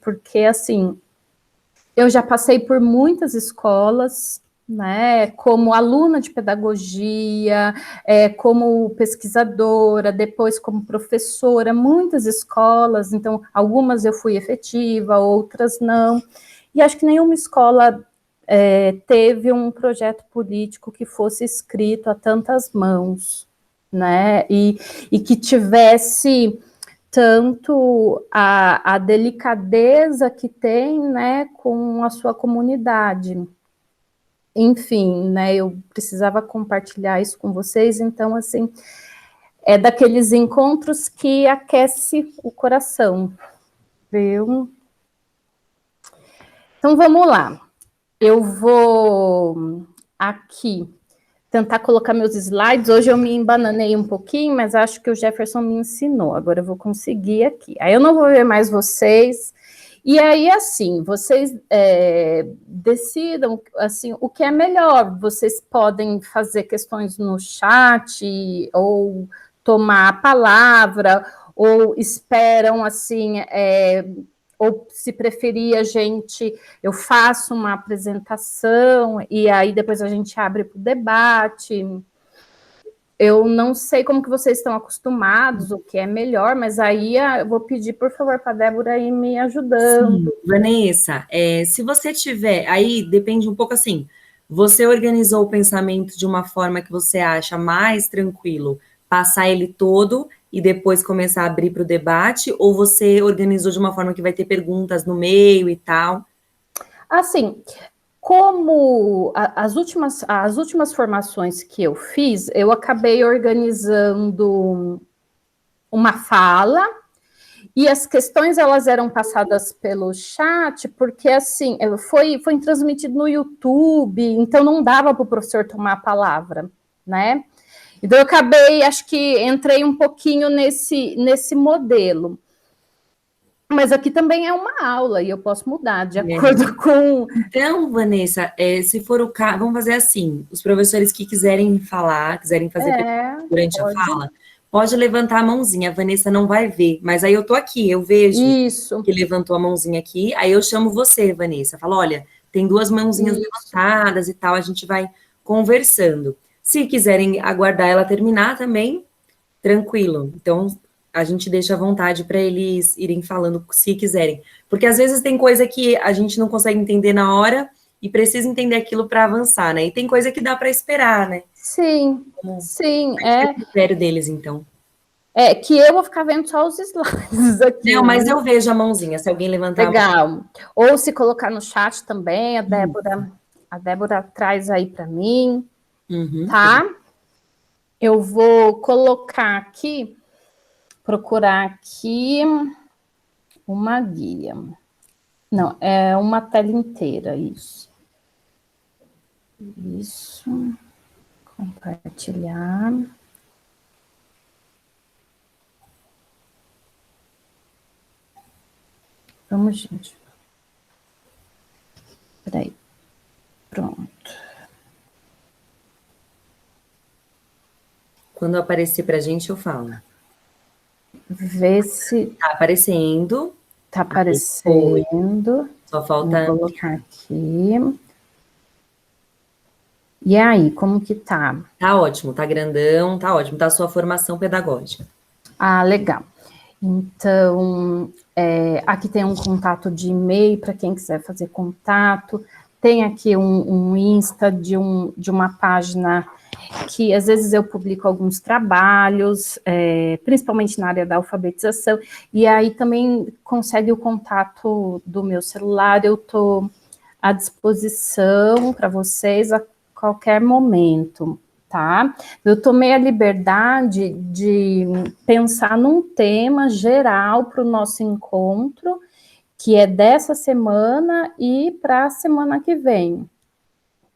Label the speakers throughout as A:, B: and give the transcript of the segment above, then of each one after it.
A: porque, assim, eu já passei por muitas escolas, né, como aluna de pedagogia, como pesquisadora, depois como professora, muitas escolas, então, algumas eu fui efetiva, outras não, e acho que nenhuma escola teve um projeto político que fosse escrito a tantas mãos, né, e que tivesse tanto a delicadeza que tem, né, com a sua comunidade. Enfim, né, eu precisava compartilhar isso com vocês, então, assim, é daqueles encontros que aquece o coração, viu? Então, vamos lá. Eu vou aqui tentar colocar meus slides. Hoje eu me embananei um pouquinho, mas acho que o Jefferson me ensinou. Agora eu vou conseguir aqui. Aí eu não vou ver mais vocês. E aí, assim, vocês decidam assim, o que é melhor. Vocês podem fazer questões no chat, ou tomar a palavra, ou esperam, assim, ou se preferir a gente, eu faço uma apresentação e aí depois a gente abre para o debate. Eu não sei como que vocês estão acostumados, o que é melhor, mas aí eu vou pedir, por favor, para a Débora ir me ajudando.
B: Sim, Vanessa, se você tiver, aí depende um pouco assim, você organizou o pensamento de uma forma que você acha mais tranquilo, passar ele todo e depois começar a abrir para o debate, ou você organizou de uma forma que vai ter perguntas no meio e tal?
A: Assim, como as últimas formações que eu fiz, eu acabei organizando uma fala, e as questões elas eram passadas pelo chat, porque assim, foi transmitido no YouTube, então não dava para o professor tomar a palavra, né? Então eu acabei, acho que entrei um pouquinho nesse modelo. Mas aqui também é uma aula e eu posso mudar de acordo com...
B: Então, Vanessa, se for o caso, vamos fazer assim, os professores que quiserem falar, quiserem fazer perguntas durante a fala, pode levantar a mãozinha, a Vanessa não vai ver, mas aí eu tô aqui, eu vejo que levantou a mãozinha aqui, aí eu chamo você, Vanessa, falo, olha, tem duas mãozinhas levantadas e tal, a gente vai conversando. Se quiserem aguardar ela terminar também, tranquilo. Então, a gente deixa à vontade para eles irem falando se quiserem. Porque às vezes tem coisa que a gente não consegue entender na hora e precisa entender aquilo para avançar, né? E tem coisa que dá para esperar, né?
A: Sim, sim.
B: É o critério deles, então.
A: Que eu vou ficar vendo só os slides aqui.
B: Não, mas eu vejo a mãozinha, se alguém levantar
A: Legal.
B: a mão.
A: Ou se colocar no chat também, a Débora traz aí para mim, tá? Eu vou colocar aqui, procurar aqui uma guia. Não, é uma tela inteira, isso. Isso. Compartilhar. Vamos, gente. Peraí. Pronto.
B: Quando aparecer pra gente, eu falo.
A: Vê se...
B: Tá aparecendo.
A: Tá aparecendo.
B: Só falta...
A: Vou colocar aqui. E aí, como que tá?
B: Tá ótimo, tá grandão, tá ótimo. Tá a sua formação pedagógica.
A: Ah, legal. Então, aqui tem um contato de e-mail para quem quiser fazer contato. Tem aqui um Insta de uma página que às vezes eu publico alguns trabalhos, principalmente na área da alfabetização, e aí também consegue o contato do meu celular, eu estou à disposição para vocês a qualquer momento, tá? Eu tomei a liberdade de pensar num tema geral para o nosso encontro, que é dessa semana e para a semana que vem,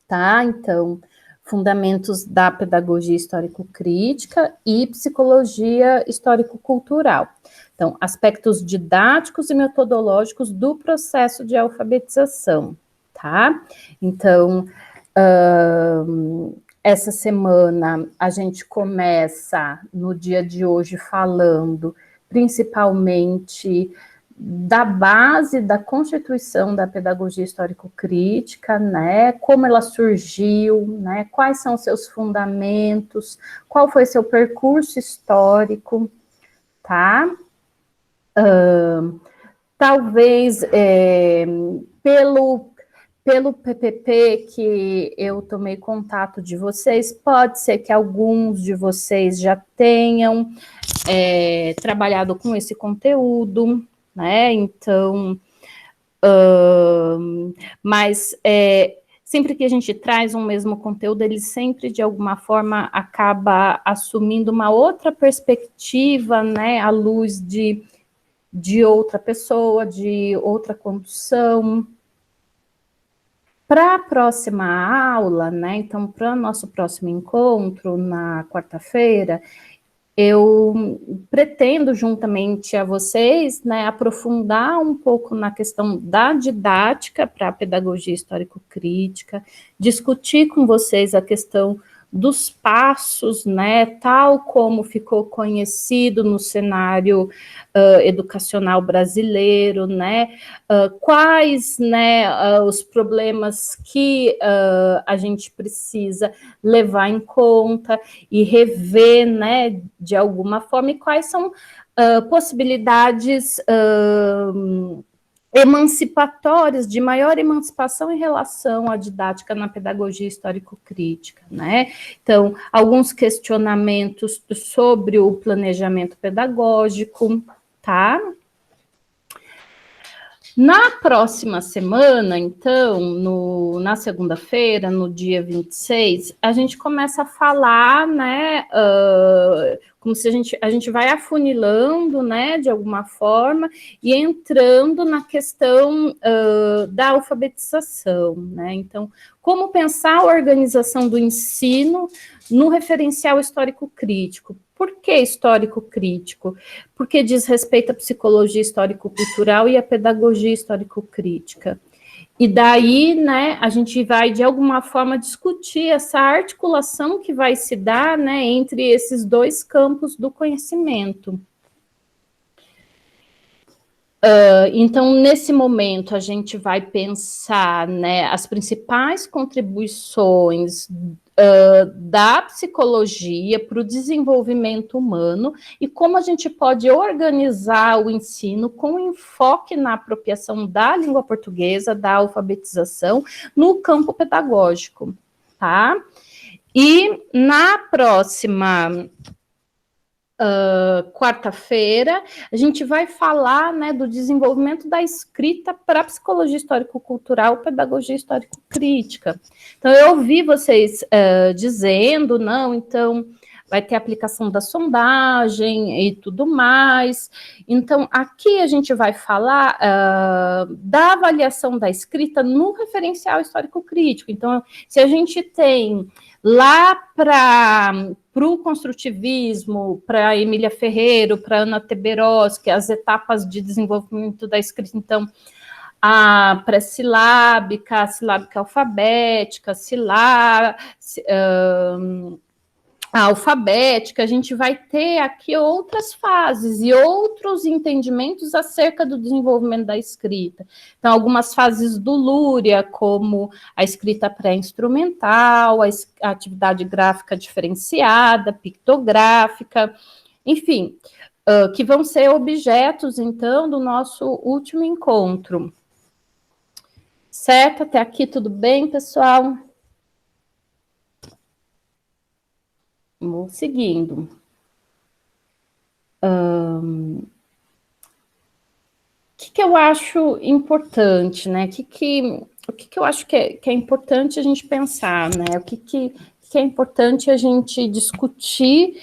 A: tá? Então, fundamentos da pedagogia histórico-crítica e psicologia histórico-cultural. Então, aspectos didáticos e metodológicos do processo de alfabetização, tá? Então, essa semana a gente começa no dia de hoje falando principalmente da base da constituição da pedagogia histórico-crítica, né, como ela surgiu, né, quais são seus fundamentos, qual foi seu percurso histórico, tá? Talvez pelo PPP que eu tomei contato de vocês, pode ser que alguns de vocês já tenham trabalhado com esse conteúdo, né? Então, mas sempre que a gente traz um mesmo conteúdo, ele sempre, de alguma forma, acaba assumindo uma outra perspectiva, né? À luz de outra pessoa, de outra condução. Para a próxima aula, né, então, para o nosso próximo encontro, na quarta-feira, eu pretendo, juntamente a vocês, né, aprofundar um pouco na questão da didática para a pedagogia histórico-crítica, discutir com vocês a questão dos passos, né, tal como ficou conhecido no cenário educacional brasileiro, né, quais, né, os problemas que a gente precisa levar em conta e rever, né, de alguma forma, e quais são possibilidades emancipatórias, de maior emancipação em relação à didática na pedagogia histórico-crítica, né? Então, alguns questionamentos sobre o planejamento pedagógico, tá? Na próxima semana, então, na segunda-feira, no dia 26, a gente começa a falar, né, como se a gente vai afunilando, né, de alguma forma, e entrando na questão da alfabetização, né, então, como pensar a organização do ensino no referencial histórico-crítico. Por que histórico-crítico? Porque diz respeito à psicologia histórico-cultural e à pedagogia histórico-crítica. E daí, né, a gente vai, de alguma forma, discutir essa articulação que vai se dar, né, entre esses dois campos do conhecimento. Então, nesse momento, a gente vai pensar, né, as principais contribuições da psicologia para o desenvolvimento humano e como a gente pode organizar o ensino com enfoque na apropriação da língua portuguesa, da alfabetização, no campo pedagógico, tá? E na próxima quarta-feira, a gente vai falar, né, do desenvolvimento da escrita para a psicologia histórico-cultural, pedagogia histórico-crítica. Então, eu ouvi vocês dizendo, não, então, vai ter aplicação da sondagem e tudo mais. Então, aqui a gente vai falar da avaliação da escrita no referencial histórico-crítico. Então, se a gente tem lá para o construtivismo, para Emília Ferreiro, para Ana Teberoski, as etapas de desenvolvimento da escrita, então, a pré-silábica, a silábica alfabética, a alfabética, a gente vai ter aqui outras fases e outros entendimentos acerca do desenvolvimento da escrita. Então, algumas fases do Lúria, como a escrita pré-instrumental, a atividade gráfica diferenciada, pictográfica, enfim, que vão ser objetos, então, do nosso último encontro. Certo? Até aqui tudo bem, pessoal? Vamos seguindo. O que eu acho importante, né? O que eu acho que é importante a gente pensar, né? O que é importante a gente discutir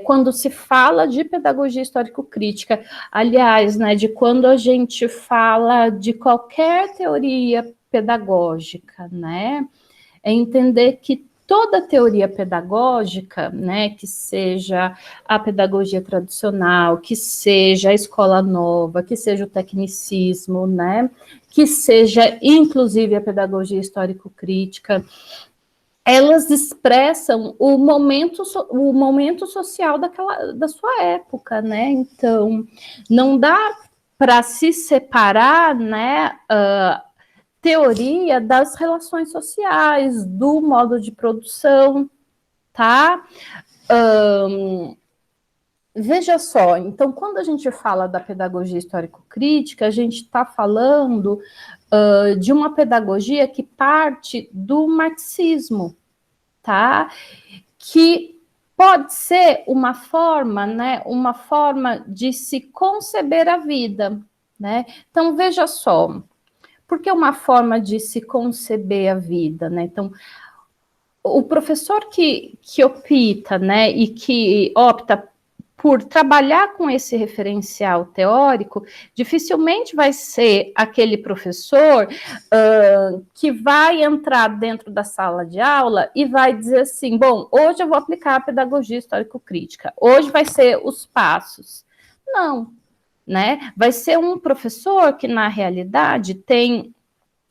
A: quando se fala de pedagogia histórico-crítica. Aliás, né, de quando a gente fala de qualquer teoria pedagógica, né? É entender que toda teoria pedagógica, né, que seja a pedagogia tradicional, que seja a escola nova, que seja o tecnicismo, né, que seja inclusive a pedagogia histórico-crítica, elas expressam o momento social da sua época, né? Então, não dá para se separar, né, teoria das relações sociais, do modo de produção, tá? Veja só, então, quando a gente fala da pedagogia histórico-crítica, a gente está falando de uma pedagogia que parte do marxismo, tá? Que pode ser uma forma, né? Uma forma de se conceber a vida, né? Então, veja só, porque é uma forma de se conceber a vida, né? Então, o professor que opta, né, e que opta por trabalhar com esse referencial teórico, dificilmente vai ser aquele professor que vai entrar dentro da sala de aula e vai dizer assim, bom, hoje eu vou aplicar a pedagogia histórico-crítica, hoje vai ser os passos. Não, né? Vai ser um professor que, na realidade, tem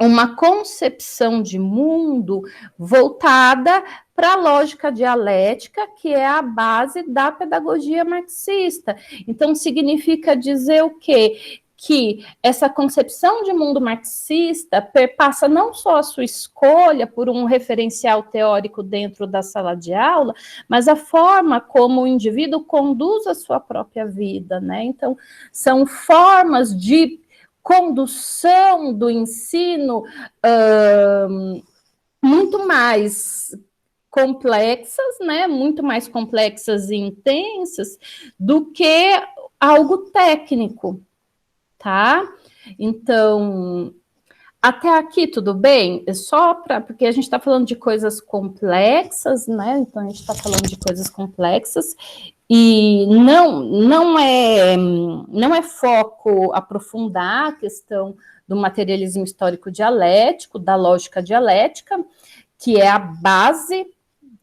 A: uma concepção de mundo voltada para a lógica dialética, que é a base da pedagogia marxista. Então, significa dizer o quê? Que essa concepção de mundo marxista perpassa não só a sua escolha por um referencial teórico dentro da sala de aula, mas a forma como o indivíduo conduz a sua própria vida, né? Então, são formas de condução do ensino muito mais complexas, né? Muito mais complexas e intensas do que algo técnico, tá? Então, até aqui tudo bem? É só porque a gente está falando de coisas complexas, né? Então a gente está falando de coisas complexas e não é foco aprofundar a questão do materialismo histórico dialético, da lógica dialética, que é a base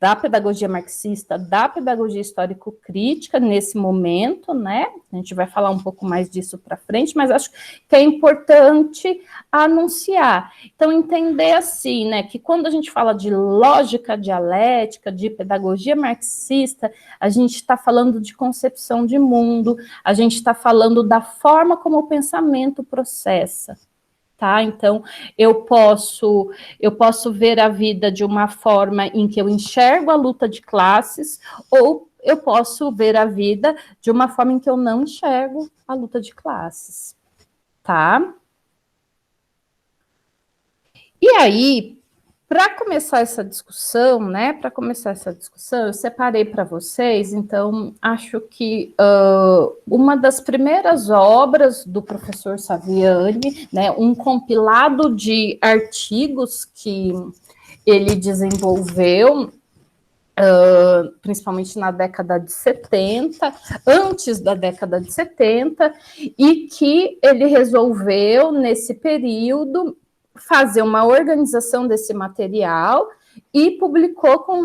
A: da pedagogia marxista, da pedagogia histórico-crítica nesse momento, né? A gente vai falar um pouco mais disso para frente, mas acho que é importante anunciar. Então, entender assim, né, que quando a gente fala de lógica dialética, de pedagogia marxista, a gente está falando de concepção de mundo, a gente está falando da forma como o pensamento processa. Tá? Então, eu posso ver a vida de uma forma em que eu enxergo a luta de classes, ou eu posso ver a vida de uma forma em que eu não enxergo a luta de classes, tá? E aí, para começar essa discussão, né? Para começar essa discussão, eu separei para vocês, então, acho que uma das primeiras obras do professor Saviani, né? Um compilado de artigos que ele desenvolveu, principalmente na década de 70, antes da década de 70, e que ele resolveu, nesse período, fazer uma organização desse material e publicou com o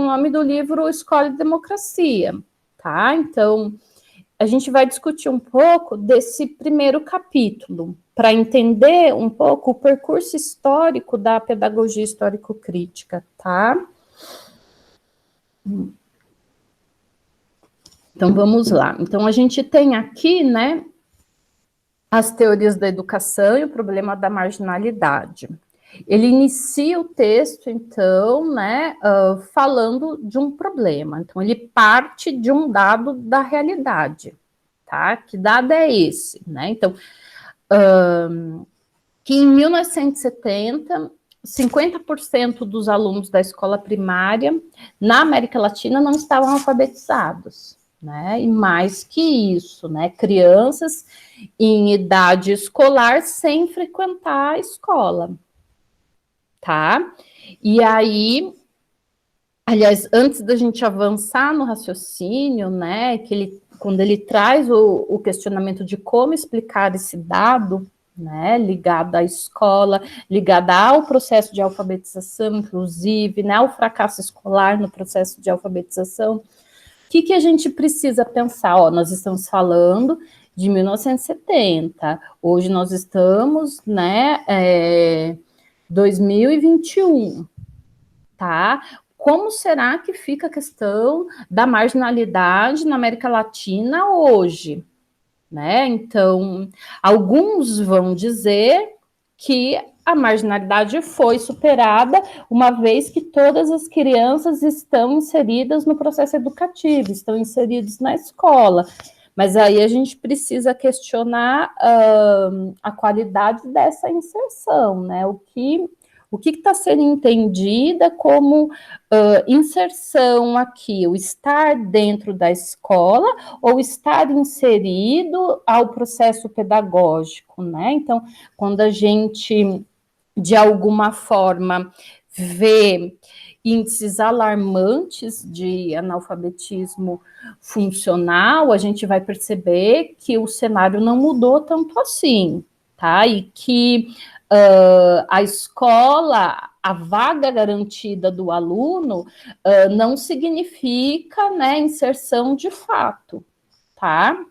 A: nome do livro Escola e Democracia, tá? Então, a gente vai discutir um pouco desse primeiro capítulo, para entender um pouco o percurso histórico da pedagogia histórico-crítica, tá? Então, vamos lá. Então, a gente tem aqui, né, as teorias da educação e o problema da marginalidade. Ele inicia o texto, então, né, falando de um problema. Então, ele parte de um dado da realidade, tá? Que dado é esse, né? Então, que em 1970, 50% dos alunos da escola primária na América Latina não estavam alfabetizados, né? E mais que isso, né? Crianças em idade escolar sem frequentar a escola, tá? E aí, aliás, antes da gente avançar no raciocínio, né, quando ele traz o questionamento de como explicar esse dado, né, ligado à escola, ligado ao processo de alfabetização, inclusive, né, ao fracasso escolar no processo de alfabetização, o que a gente precisa pensar? Ó, nós estamos falando de 1970, hoje nós estamos, né, 2021, tá? Como será que fica a questão da marginalidade na América Latina hoje? né? Então, alguns vão dizer que a marginalidade foi superada, uma vez que todas as crianças estão inseridas no processo educativo, estão inseridos na escola. Mas aí a gente precisa questionar a qualidade dessa inserção, né? O que está sendo entendida como inserção aqui? O estar dentro da escola ou estar inserido ao processo pedagógico, né? Então, quando a gente, de alguma forma, vê índices alarmantes de analfabetismo funcional, a gente vai perceber que o cenário não mudou tanto assim, tá? E que a escola, a vaga garantida do aluno, não significa, né, inserção de fato, tá?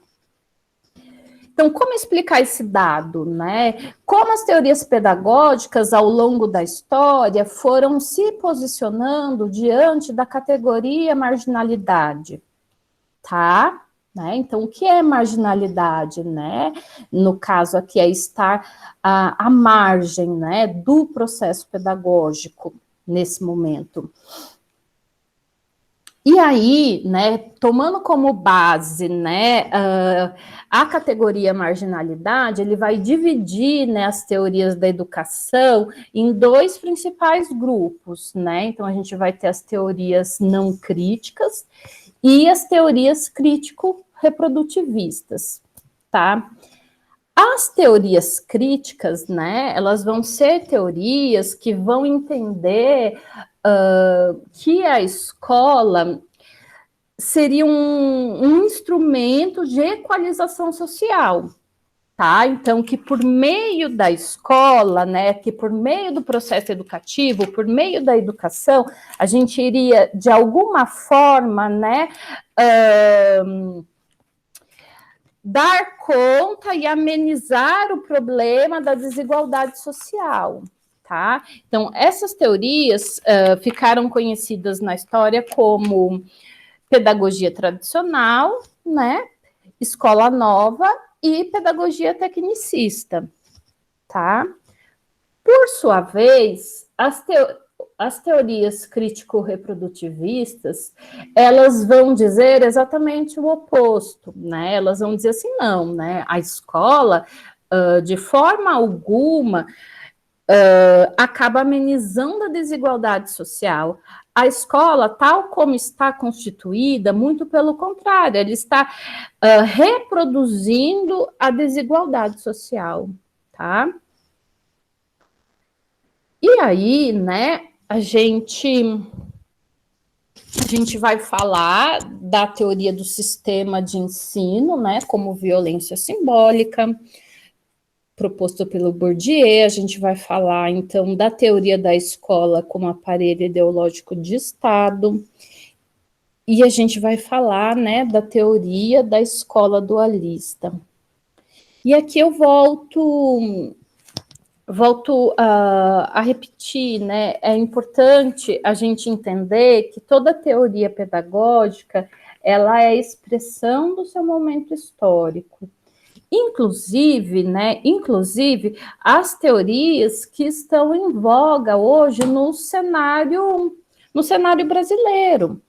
A: Então, como explicar esse dado, né? Como as teorias pedagógicas, ao longo da história, foram se posicionando diante da categoria marginalidade, tá? Né? Então, o que é marginalidade, né? No caso aqui, é estar à margem, né, do processo pedagógico nesse momento. E aí, né, tomando como base, né, a categoria marginalidade, ele vai dividir, né, as teorias da educação em dois principais grupos, né? Então, a gente vai ter as teorias não críticas e as teorias crítico-reprodutivistas, tá? As teorias críticas, né, elas vão ser teorias que vão entender que a escola seria um instrumento de equalização social, tá? Então, que por meio da escola, né, que por meio do processo educativo, por meio da educação, a gente iria, de alguma forma, né, dar conta e amenizar o problema da desigualdade social, tá? Então, essas teorias ficaram conhecidas na história como pedagogia tradicional, né? Escola nova e pedagogia tecnicista, tá? Por sua vez, as teorias crítico-reprodutivistas, elas vão dizer exatamente o oposto, né? Elas vão dizer assim, não, né? A escola, de forma alguma, acaba amenizando a desigualdade social. A escola, tal como está constituída, muito pelo contrário, ela está reproduzindo a desigualdade social, tá? E aí, né, a gente vai falar da teoria do sistema de ensino, né, como violência simbólica, proposto pelo Bourdieu. A gente vai falar, então, da teoria da escola como aparelho ideológico de Estado, e a gente vai falar, né, da teoria da escola dualista. E aqui eu volto a repetir, né, é importante a gente entender que toda teoria pedagógica, ela é expressão do seu momento histórico. Inclusive, né, as teorias que estão em voga hoje no cenário brasileiro,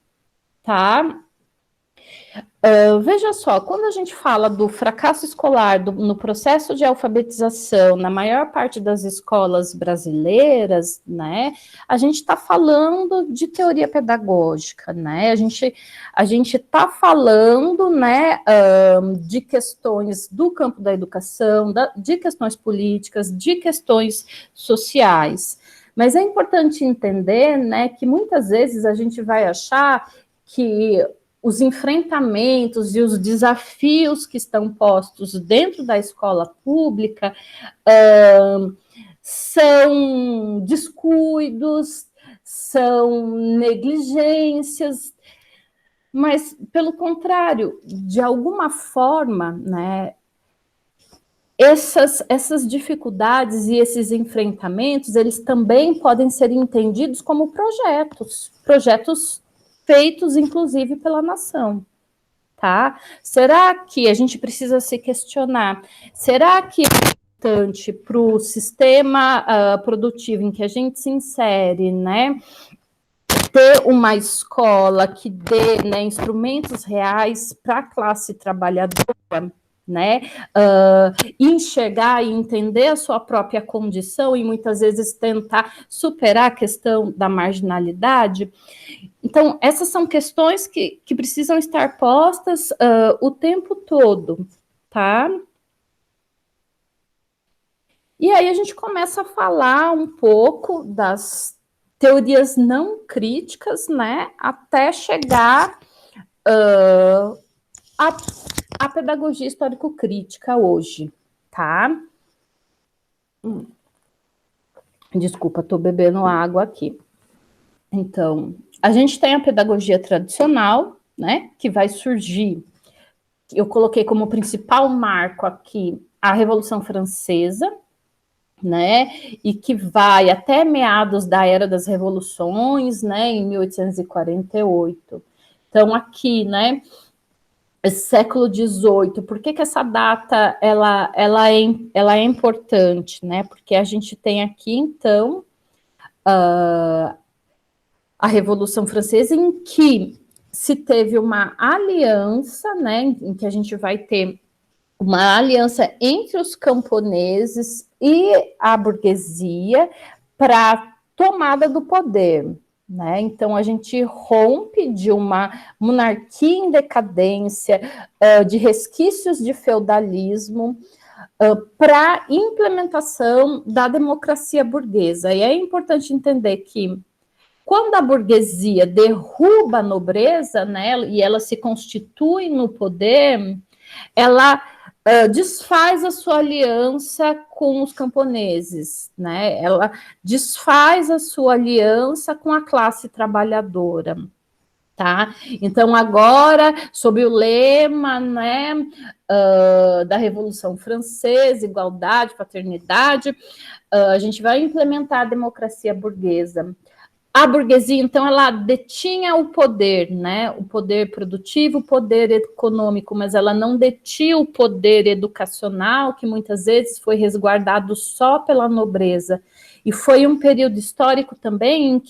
A: tá? Veja só, quando a gente fala do fracasso escolar no processo de alfabetização na maior parte das escolas brasileiras, né, a gente está falando de teoria pedagógica, né, a gente está falando, né, de questões do campo da educação, de questões políticas, de questões sociais. Mas é importante entender, né, que muitas vezes a gente vai achar que os enfrentamentos e os desafios que estão postos dentro da escola pública são descuidos, são negligências, mas, pelo contrário, de alguma forma, né, essas dificuldades e esses enfrentamentos, eles também podem ser entendidos como projetos feitos, inclusive, pela nação, tá? Será que a gente precisa se questionar? Será que é importante para o sistema produtivo em que a gente se insere, né? Ter uma escola que dê, né, instrumentos reais para a classe trabalhadora, né, enxergar e entender a sua própria condição e muitas vezes tentar superar a questão da marginalidade. Então, essas são questões que precisam estar postas o tempo todo, tá? E aí a gente começa a falar um pouco das teorias não críticas, né, até chegar à pedagogia histórico-crítica hoje, tá? Desculpa, estou bebendo água aqui. Então, a gente tem a pedagogia tradicional, né, que vai surgir, eu coloquei como principal marco aqui a Revolução Francesa, né, e que vai até meados da Era das Revoluções, né, em 1848. Então, aqui, né, século XVIII, por que essa data ela é importante, né? Porque a gente tem aqui, então, a Revolução Francesa, em que se teve uma aliança, né, em que a gente vai ter uma aliança entre os camponeses e a burguesia para a tomada do poder, né? Então a gente rompe de uma monarquia em decadência, de resquícios de feudalismo, para a implementação da democracia burguesa. E é importante entender que quando a burguesia derruba a nobreza, né, e ela se constitui no poder, ela desfaz a sua aliança com os camponeses, né? Ela desfaz a sua aliança com a classe trabalhadora, tá? Então, agora, sob o lema, né, da Revolução Francesa, igualdade, fraternidade, a gente vai implementar a democracia burguesa. A burguesia, então, ela detinha o poder, né? O poder produtivo, o poder econômico, mas ela não detinha o poder educacional, que muitas vezes foi resguardado só pela nobreza. E foi um período histórico também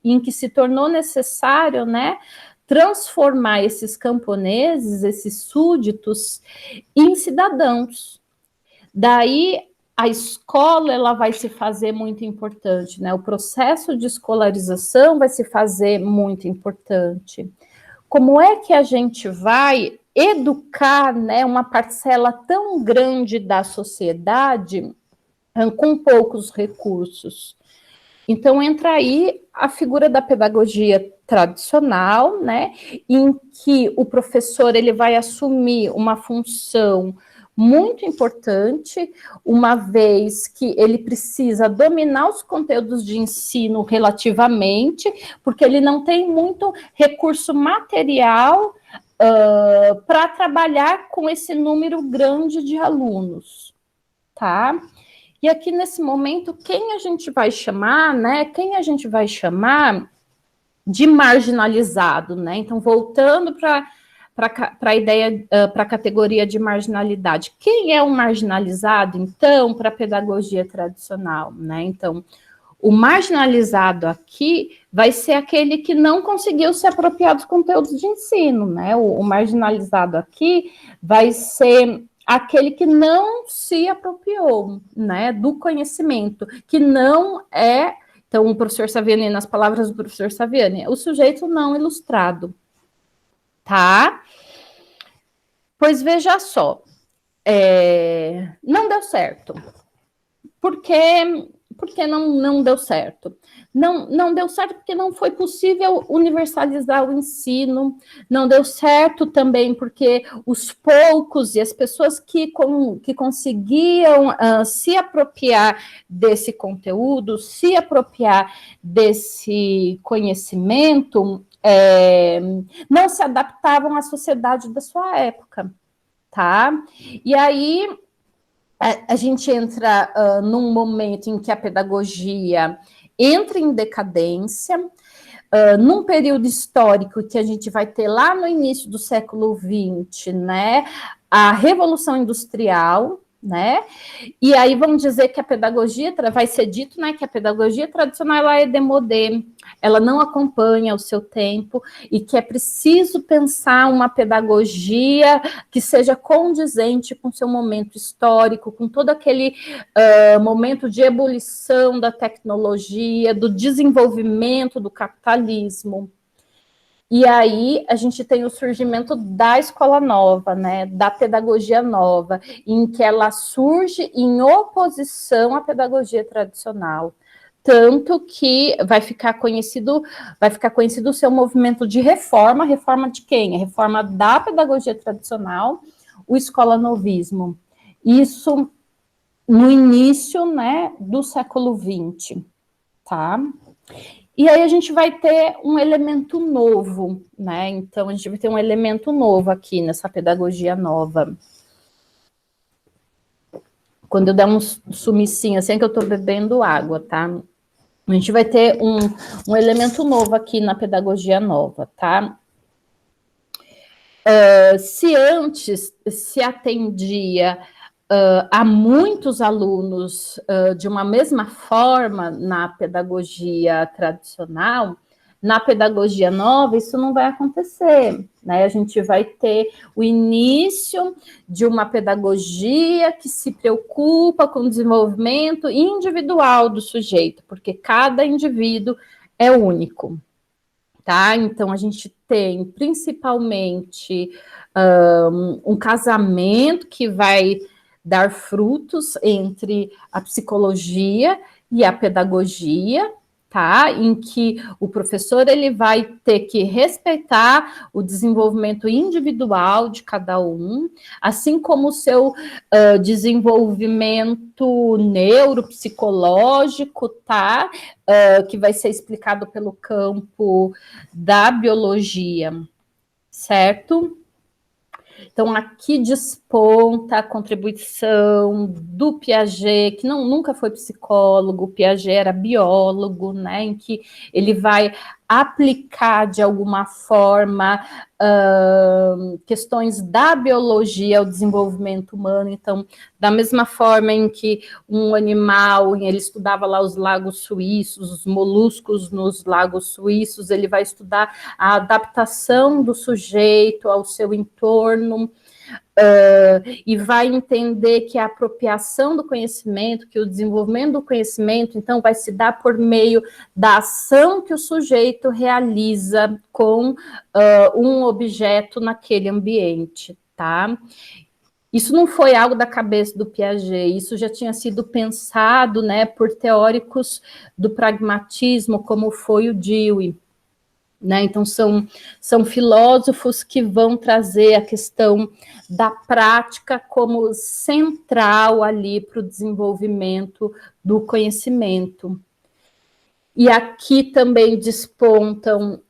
A: em que se tornou necessário, né, transformar esses camponeses, esses súditos, em cidadãos. Daí a escola ela vai se fazer muito importante, né? O processo de escolarização vai se fazer muito importante. Como é que a gente vai educar, né, uma parcela tão grande da sociedade com poucos recursos? Então entra aí a figura da pedagogia tradicional, né, em que o professor ele vai assumir uma função muito importante, uma vez que ele precisa dominar os conteúdos de ensino relativamente, porque ele não tem muito recurso material para trabalhar com esse número grande de alunos, tá? E aqui nesse momento, quem a gente vai chamar, né? Quem a gente vai chamar de marginalizado, né? Então, voltando para a ideia, para a categoria de marginalidade. Quem é o marginalizado, então, para a pedagogia tradicional, né? Então, o marginalizado aqui vai ser aquele que não conseguiu se apropriar dos conteúdos de ensino, né? O marginalizado aqui vai ser aquele que não se apropriou, né, do conhecimento, que não é, então o professor Saviani, nas palavras do professor Saviani, o sujeito não ilustrado, tá? Pois veja só, não deu certo. Por que não deu certo? Não deu certo porque não foi possível universalizar o ensino, não deu certo também porque os poucos e as pessoas que conseguiam se apropriar desse conteúdo, se apropriar desse conhecimento, não se adaptavam à sociedade da sua época, tá? E aí a gente entra num momento em que a pedagogia entra em decadência, num período histórico que a gente vai ter lá no início do século XX, né, a Revolução Industrial, né, e aí vamos dizer que a pedagogia, vai ser dito, né, que a pedagogia tradicional ela é démodé, ela não acompanha o seu tempo, e que é preciso pensar uma pedagogia que seja condizente com o seu momento histórico, com todo aquele momento de ebulição da tecnologia, do desenvolvimento do capitalismo. E aí a gente tem o surgimento da escola nova, né, da pedagogia nova, em que ela surge em oposição à pedagogia tradicional. Tanto que vai ficar conhecido o seu movimento de reforma. Reforma de quem? A reforma da pedagogia tradicional, o escolanovismo. Isso no início, né, do século XX, tá? E aí a gente vai ter um elemento novo, né? Então, a gente vai ter um elemento novo aqui nessa pedagogia nova. Quando eu der um sumicinho, assim, é que eu estou bebendo água, tá? A gente vai ter um elemento novo aqui na pedagogia nova, tá? Se antes se atendia há muitos alunos de uma mesma forma na pedagogia tradicional, na pedagogia nova isso não vai acontecer, né? A gente vai ter o início de uma pedagogia que se preocupa com o desenvolvimento individual do sujeito, porque cada indivíduo é único, tá? Então a gente tem principalmente um casamento que vai dar frutos entre a psicologia e a pedagogia, tá? Em que o professor ele vai ter que respeitar o desenvolvimento individual de cada um, assim como o seu desenvolvimento neuropsicológico, tá? Que vai ser explicado pelo campo da biologia, certo? Então, aqui desponta a contribuição do Piaget, que nunca foi psicólogo, Piaget era biólogo, né, em que ele vai aplicar, de alguma forma, questões da biologia ao desenvolvimento humano. Então, da mesma forma em que um animal, ele estudava lá os lagos suíços, os moluscos nos lagos suíços, ele vai estudar a adaptação do sujeito ao seu entorno, e vai entender que a apropriação do conhecimento, que o desenvolvimento do conhecimento, então, vai se dar por meio da ação que o sujeito realiza com um objeto naquele ambiente, tá? Isso não foi algo da cabeça do Piaget, isso já tinha sido pensado, né, por teóricos do pragmatismo, como foi o Dewey. Né? Então, são filósofos que vão trazer a questão da prática como central ali para o desenvolvimento do conhecimento. E aqui também despontam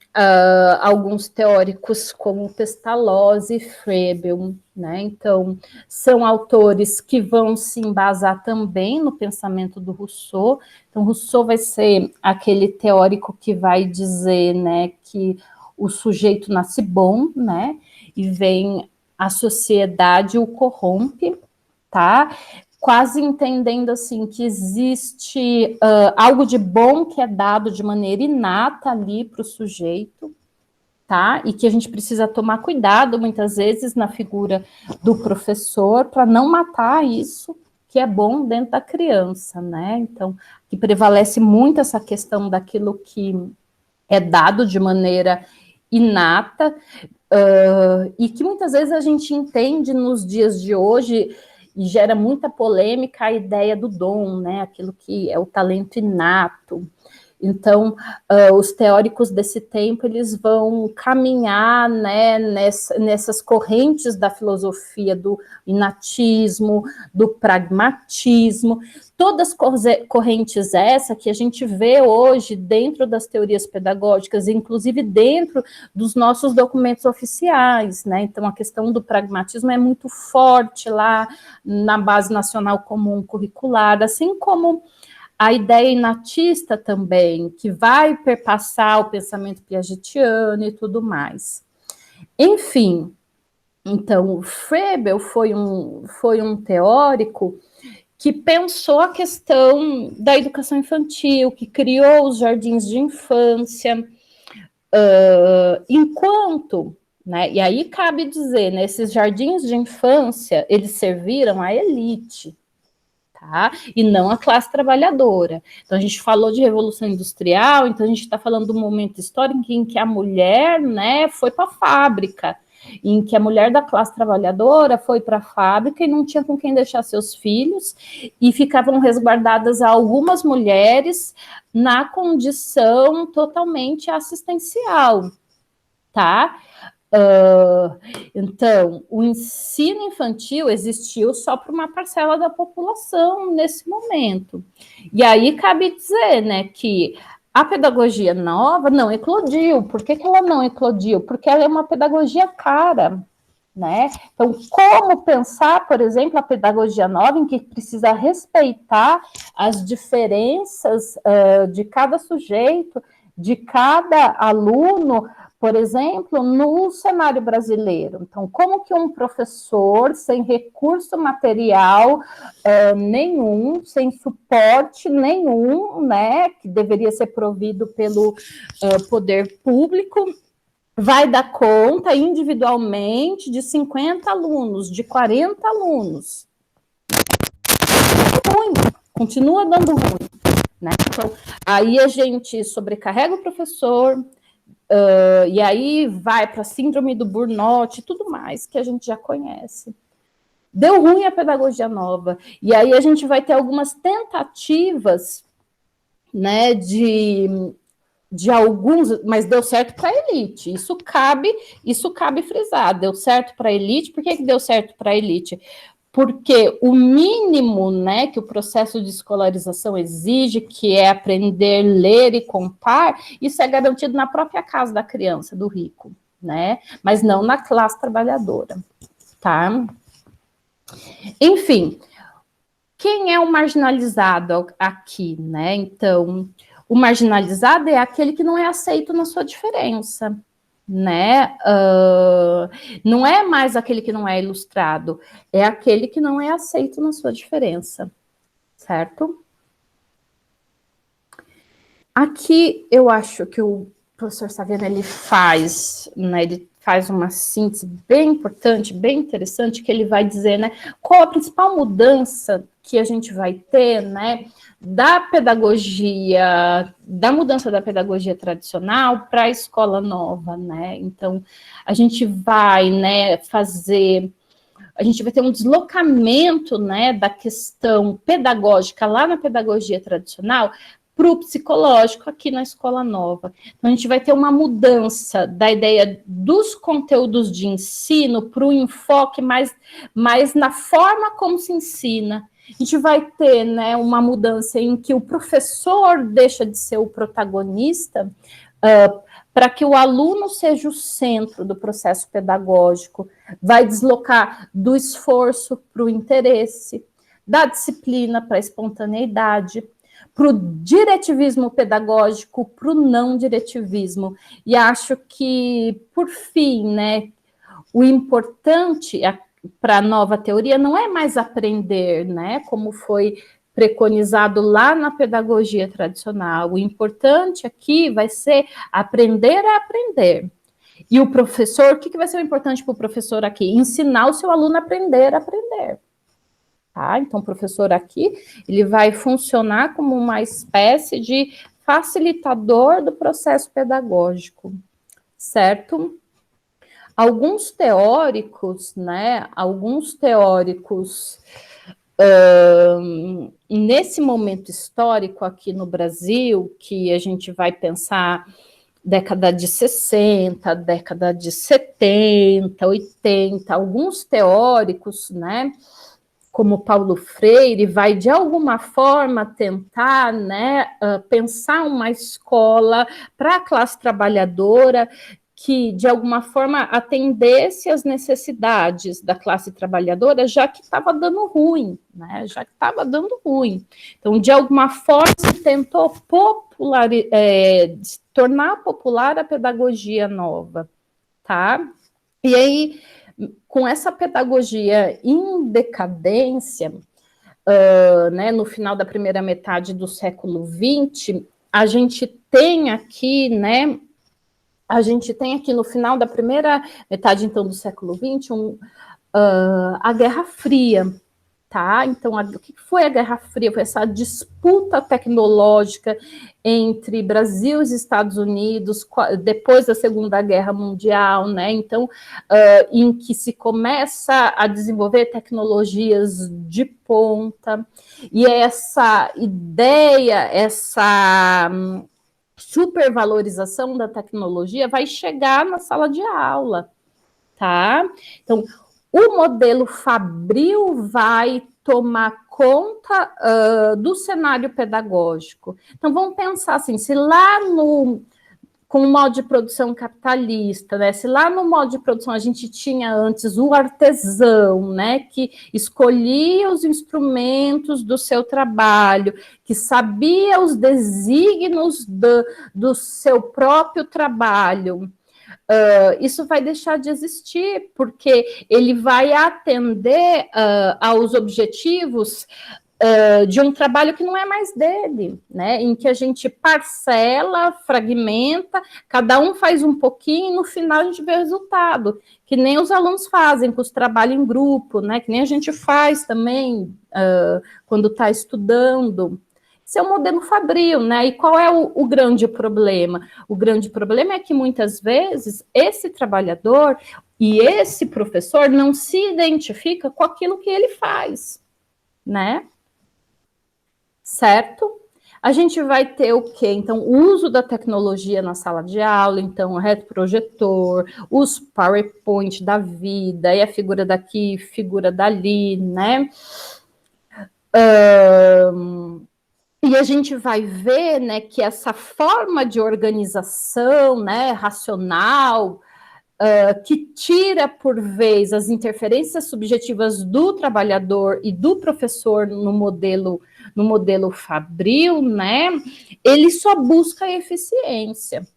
A: alguns teóricos como Pestalozzi e Froebel, né? Então, são autores que vão se embasar também no pensamento do Rousseau. Então, Rousseau vai ser aquele teórico que vai dizer, né, que o sujeito nasce bom, né, e vem a sociedade o corrompe, tá? Quase entendendo assim que existe algo de bom que é dado de maneira inata ali para o sujeito, tá? E que a gente precisa tomar cuidado muitas vezes na figura do professor para não matar isso que é bom dentro da criança, né? Então, que prevalece muito essa questão daquilo que é dado de maneira inata, e que muitas vezes a gente entende nos dias de hoje e gera muita polêmica a ideia do dom, né? Aquilo que é o talento inato. Então, os teóricos desse tempo, eles vão caminhar, né, nessas correntes da filosofia do inatismo, do pragmatismo, todas correntes essa que a gente vê hoje dentro das teorias pedagógicas, inclusive dentro dos nossos documentos oficiais, né? Então, a questão do pragmatismo é muito forte lá na Base Nacional Comum Curricular, assim como a ideia inatista também, que vai perpassar o pensamento piagetiano e tudo mais. Enfim, então, Froebel foi um teórico que pensou a questão da educação infantil, que criou os jardins de infância, enquanto, né, e aí cabe dizer, né, esses jardins de infância, eles serviram à elite, tá? E não à classe trabalhadora. Então, a gente falou de Revolução Industrial, então a gente está falando do momento histórico em que a mulher, né, foi para a fábrica, em que a mulher da classe trabalhadora foi para a fábrica e não tinha com quem deixar seus filhos, e ficavam resguardadas algumas mulheres na condição totalmente assistencial, tá? Então, o ensino infantil existiu só para uma parcela da população nesse momento. E aí cabe dizer, né, que a pedagogia nova não eclodiu. Por que ela não eclodiu? Porque ela é uma pedagogia cara, né? Então, como pensar, por exemplo, a pedagogia nova em que precisa respeitar as diferenças de cada sujeito, de cada aluno, por exemplo, no cenário brasileiro. Então, como que um professor sem recurso material nenhum, sem suporte nenhum, né, que deveria ser provido pelo poder público, vai dar conta individualmente de 50 alunos, de 40 alunos? Ruim, continua dando ruim, né? Então, aí a gente sobrecarrega o professor, e aí vai para a síndrome do burnout e tudo mais que a gente já conhece. Deu ruim a pedagogia nova. E aí a gente vai ter algumas tentativas, né, de alguns, mas deu certo para a elite. Isso cabe frisar. Deu certo para a elite. Por que deu certo para a elite? Porque o mínimo, né, que o processo de escolarização exige, que é aprender, ler e contar, isso é garantido na própria casa da criança, do rico, né? Mas não na classe trabalhadora, tá? Enfim, quem é o marginalizado aqui, né? Então, o marginalizado é aquele que não é aceito na sua diferença, né? Não é mais aquele que não é ilustrado, é aquele que não é aceito na sua diferença, certo? Aqui eu acho que o professor Saviano ele faz, né? Ele faz uma síntese bem importante, bem interessante, que ele vai dizer, né? Qual a principal mudança que a gente vai ter, né? Da pedagogia, da mudança da pedagogia tradicional para a escola nova, né? Então, a gente vai, né, a gente vai ter um deslocamento, né, da questão pedagógica lá na pedagogia tradicional para o psicológico aqui na escola nova. Então, a gente vai ter uma mudança da ideia dos conteúdos de ensino para o enfoque mais na forma como se ensina. A gente vai ter, né, uma mudança em que o professor deixa de ser o protagonista para que o aluno seja o centro do processo pedagógico, vai deslocar do esforço para o interesse, da disciplina para a espontaneidade, para o diretivismo pedagógico, para o não diretivismo. E acho que, por fim, né, o importante para a nova teoria não é mais aprender, né, como foi preconizado lá na pedagogia tradicional. O importante aqui vai ser aprender a aprender. E o professor, o que vai ser importante para o professor aqui? Ensinar o seu aluno a aprender a aprender. Tá? Então, o professor aqui, ele vai funcionar como uma espécie de facilitador do processo pedagógico, certo? Alguns teóricos, né, nesse momento histórico aqui no Brasil, que a gente vai pensar década de 60, década de 70, 80, alguns teóricos, né, como Paulo Freire, vai de alguma forma tentar, né, pensar uma escola para a classe trabalhadora que, de alguma forma, atendesse às necessidades da classe trabalhadora, já que estava dando ruim, né? Já que estava dando ruim. Então, de alguma forma, se tentou tornar popular a pedagogia nova, tá? E aí, com essa pedagogia em decadência, né, no final da primeira metade do século XX, a gente tem aqui, né, no final da primeira metade, então, do século XX, a Guerra Fria, tá? Então, o que foi a Guerra Fria? Foi essa disputa tecnológica entre Brasil e Estados Unidos, depois da Segunda Guerra Mundial, né? Então, em que se começa a desenvolver tecnologias de ponta, e essa ideia, essa supervalorização da tecnologia vai chegar na sala de aula, tá? Então, o modelo Fabril vai tomar conta do cenário pedagógico. Então, vamos pensar assim, se lá com o modo de produção capitalista, né? Se lá no modo de produção a gente tinha antes o artesão, né? Que escolhia os instrumentos do seu trabalho, que sabia os desígnios do seu próprio trabalho. Isso vai deixar de existir, porque ele vai atender aos objetivos de um trabalho que não é mais dele, né? Em que a gente parcela, fragmenta, cada um faz um pouquinho e no final a gente vê o resultado, que nem os alunos fazem com os trabalhos em grupo, né? Que nem a gente faz também quando está estudando. Esse é o modelo Fabril, né? E qual é o grande problema? O grande problema é que muitas vezes esse trabalhador e esse professor não se identifica com aquilo que ele faz, né? Certo? A gente vai ter o quê? Então, o uso da tecnologia na sala de aula, então, o retroprojetor, os PowerPoint da vida, e a figura daqui, figura dali, né? E a gente vai ver, né, que essa forma de organização, né, racional, que tira, por vez, as interferências subjetivas do trabalhador e do professor no modelo Fabril, né, ele só busca a eficiência.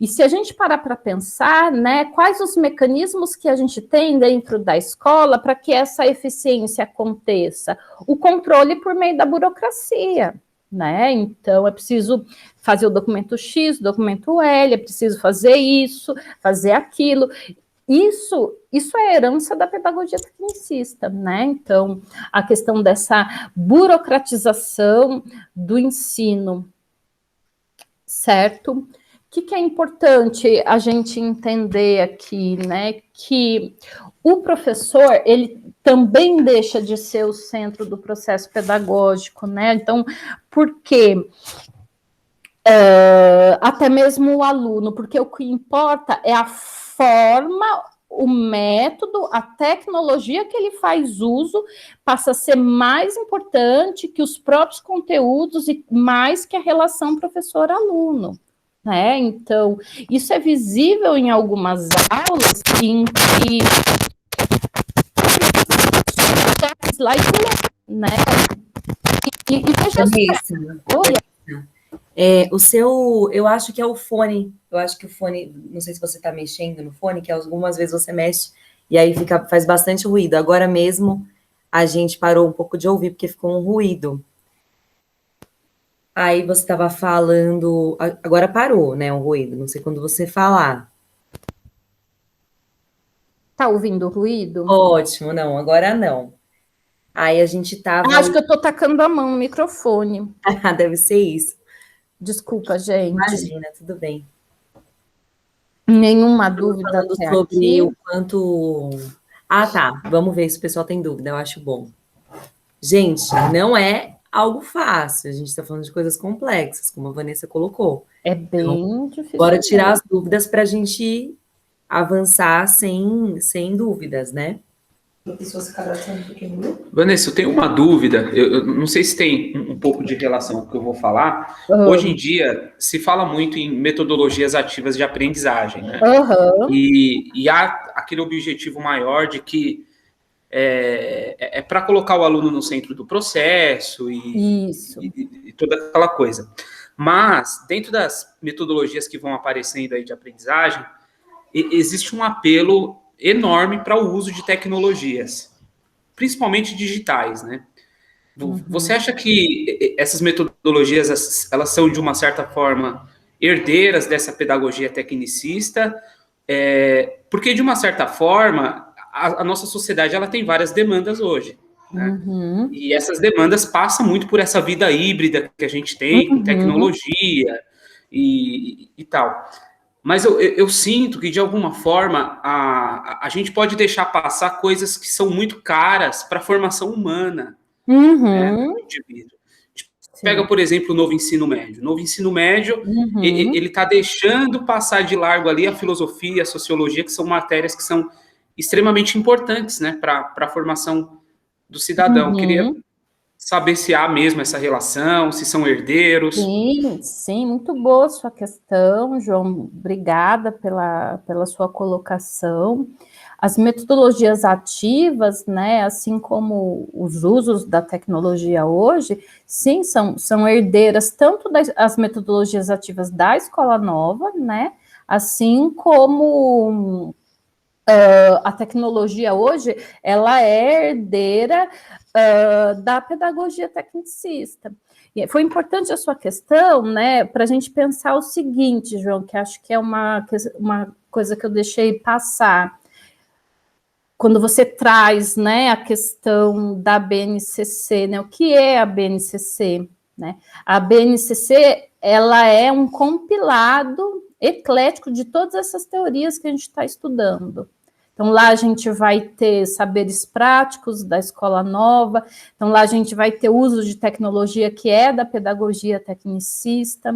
A: E se a gente parar para pensar, né, quais os mecanismos que a gente tem dentro da escola para que essa eficiência aconteça? O controle por meio da burocracia, né? Então, é preciso fazer o documento X, o documento L, é preciso fazer isso, fazer aquilo. Isso é herança da pedagogia tecnicista, né? Então, a questão dessa burocratização do ensino, certo? O que é importante a gente entender aqui, né? Que o professor, ele também deixa de ser o centro do processo pedagógico, né? Então, por quê? Até mesmo o aluno, porque o que importa é a forma, o método, a tecnologia que ele faz uso passa a ser mais importante que os próprios conteúdos e mais que a relação professor-aluno, né? Então, isso é visível em algumas aulas em que slide, né?
B: E o seu, eu acho que é o fone. Eu acho que o fone, não sei se você está mexendo no fone, que algumas vezes você mexe e aí faz bastante ruído. Agora mesmo a gente parou um pouco de ouvir porque ficou um ruído. Aí você estava falando, agora parou, né, o ruído. Não sei quando você falar.
A: Tá ouvindo o ruído?
B: Ótimo, não, agora não. Aí a gente tava.
A: Acho que eu tô tacando a mão no microfone.
B: Deve ser isso.
A: Desculpa, gente.
B: Imagina, tudo bem.
A: Nenhuma dúvida
B: falando
A: até
B: sobre
A: aqui.
B: O quanto... Ah, tá. Vamos ver se o pessoal tem dúvida. Eu acho bom. Gente, não é algo fácil. A gente está falando de coisas complexas, como a Vanessa colocou.
A: É bem difícil.
B: Bora tirar as dúvidas para a gente avançar sem dúvidas, né? pessoa se cadastrar no Pequeno Grupo.
C: Vanessa, eu tenho uma dúvida, eu não sei se tem um pouco de relação com o que eu vou falar. Hoje em dia, se fala muito em metodologias ativas de aprendizagem, né? E há aquele objetivo maior de que é para colocar o aluno no centro do processo e toda aquela coisa. Mas, dentro das metodologias que vão aparecendo aí de aprendizagem, existe um apelo enorme para o uso de tecnologias, principalmente digitais, né? Você acha que essas metodologias, elas são, de uma certa forma, herdeiras dessa pedagogia tecnicista? Porque, de uma certa forma, a nossa sociedade ela tem várias demandas hoje, né? E essas demandas passam muito por essa vida híbrida que a gente tem, com tecnologia e tal. Mas eu sinto que, de alguma forma, a gente pode deixar passar coisas que são muito caras para a formação humana, né, do indivíduo. Pega, por exemplo, o novo ensino médio. O novo ensino médio, ele está deixando passar de largo ali a filosofia, a sociologia, que são matérias que são extremamente importantes, né, para a formação do cidadão. Queria saber se há mesmo essa relação, se são herdeiros.
A: Sim, muito boa a sua questão, João. Obrigada pela sua colocação. As metodologias ativas, né, assim como os usos da tecnologia hoje, sim, são herdeiras tanto das metodologias ativas da Escola Nova, né, assim como a tecnologia hoje, ela é herdeira da pedagogia tecnicista. E foi importante a sua questão, né, para a gente pensar o seguinte, João, que acho que é uma coisa que eu deixei passar. Quando você traz, né, a questão da BNCC, né, o que é a BNCC? Né? A BNCC, ela é um compilado eclético de todas essas teorias que a gente está estudando. Então, lá a gente vai ter saberes práticos da Escola Nova, então lá a gente vai ter uso de tecnologia que é da pedagogia tecnicista,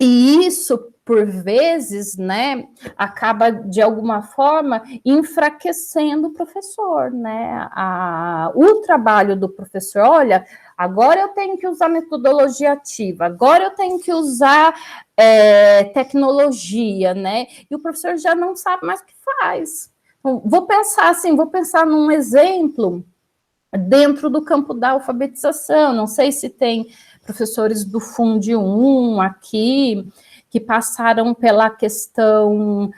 A: e isso, por vezes, né, acaba, de alguma forma, enfraquecendo o professor, né? O trabalho do professor, olha, agora eu tenho que usar metodologia ativa, agora eu tenho que usar tecnologia, né? E o professor já não sabe mais o que faz. Então, vou pensar num exemplo dentro do campo da alfabetização, não sei se tem professores do Fundi 1 aqui, que passaram pela questão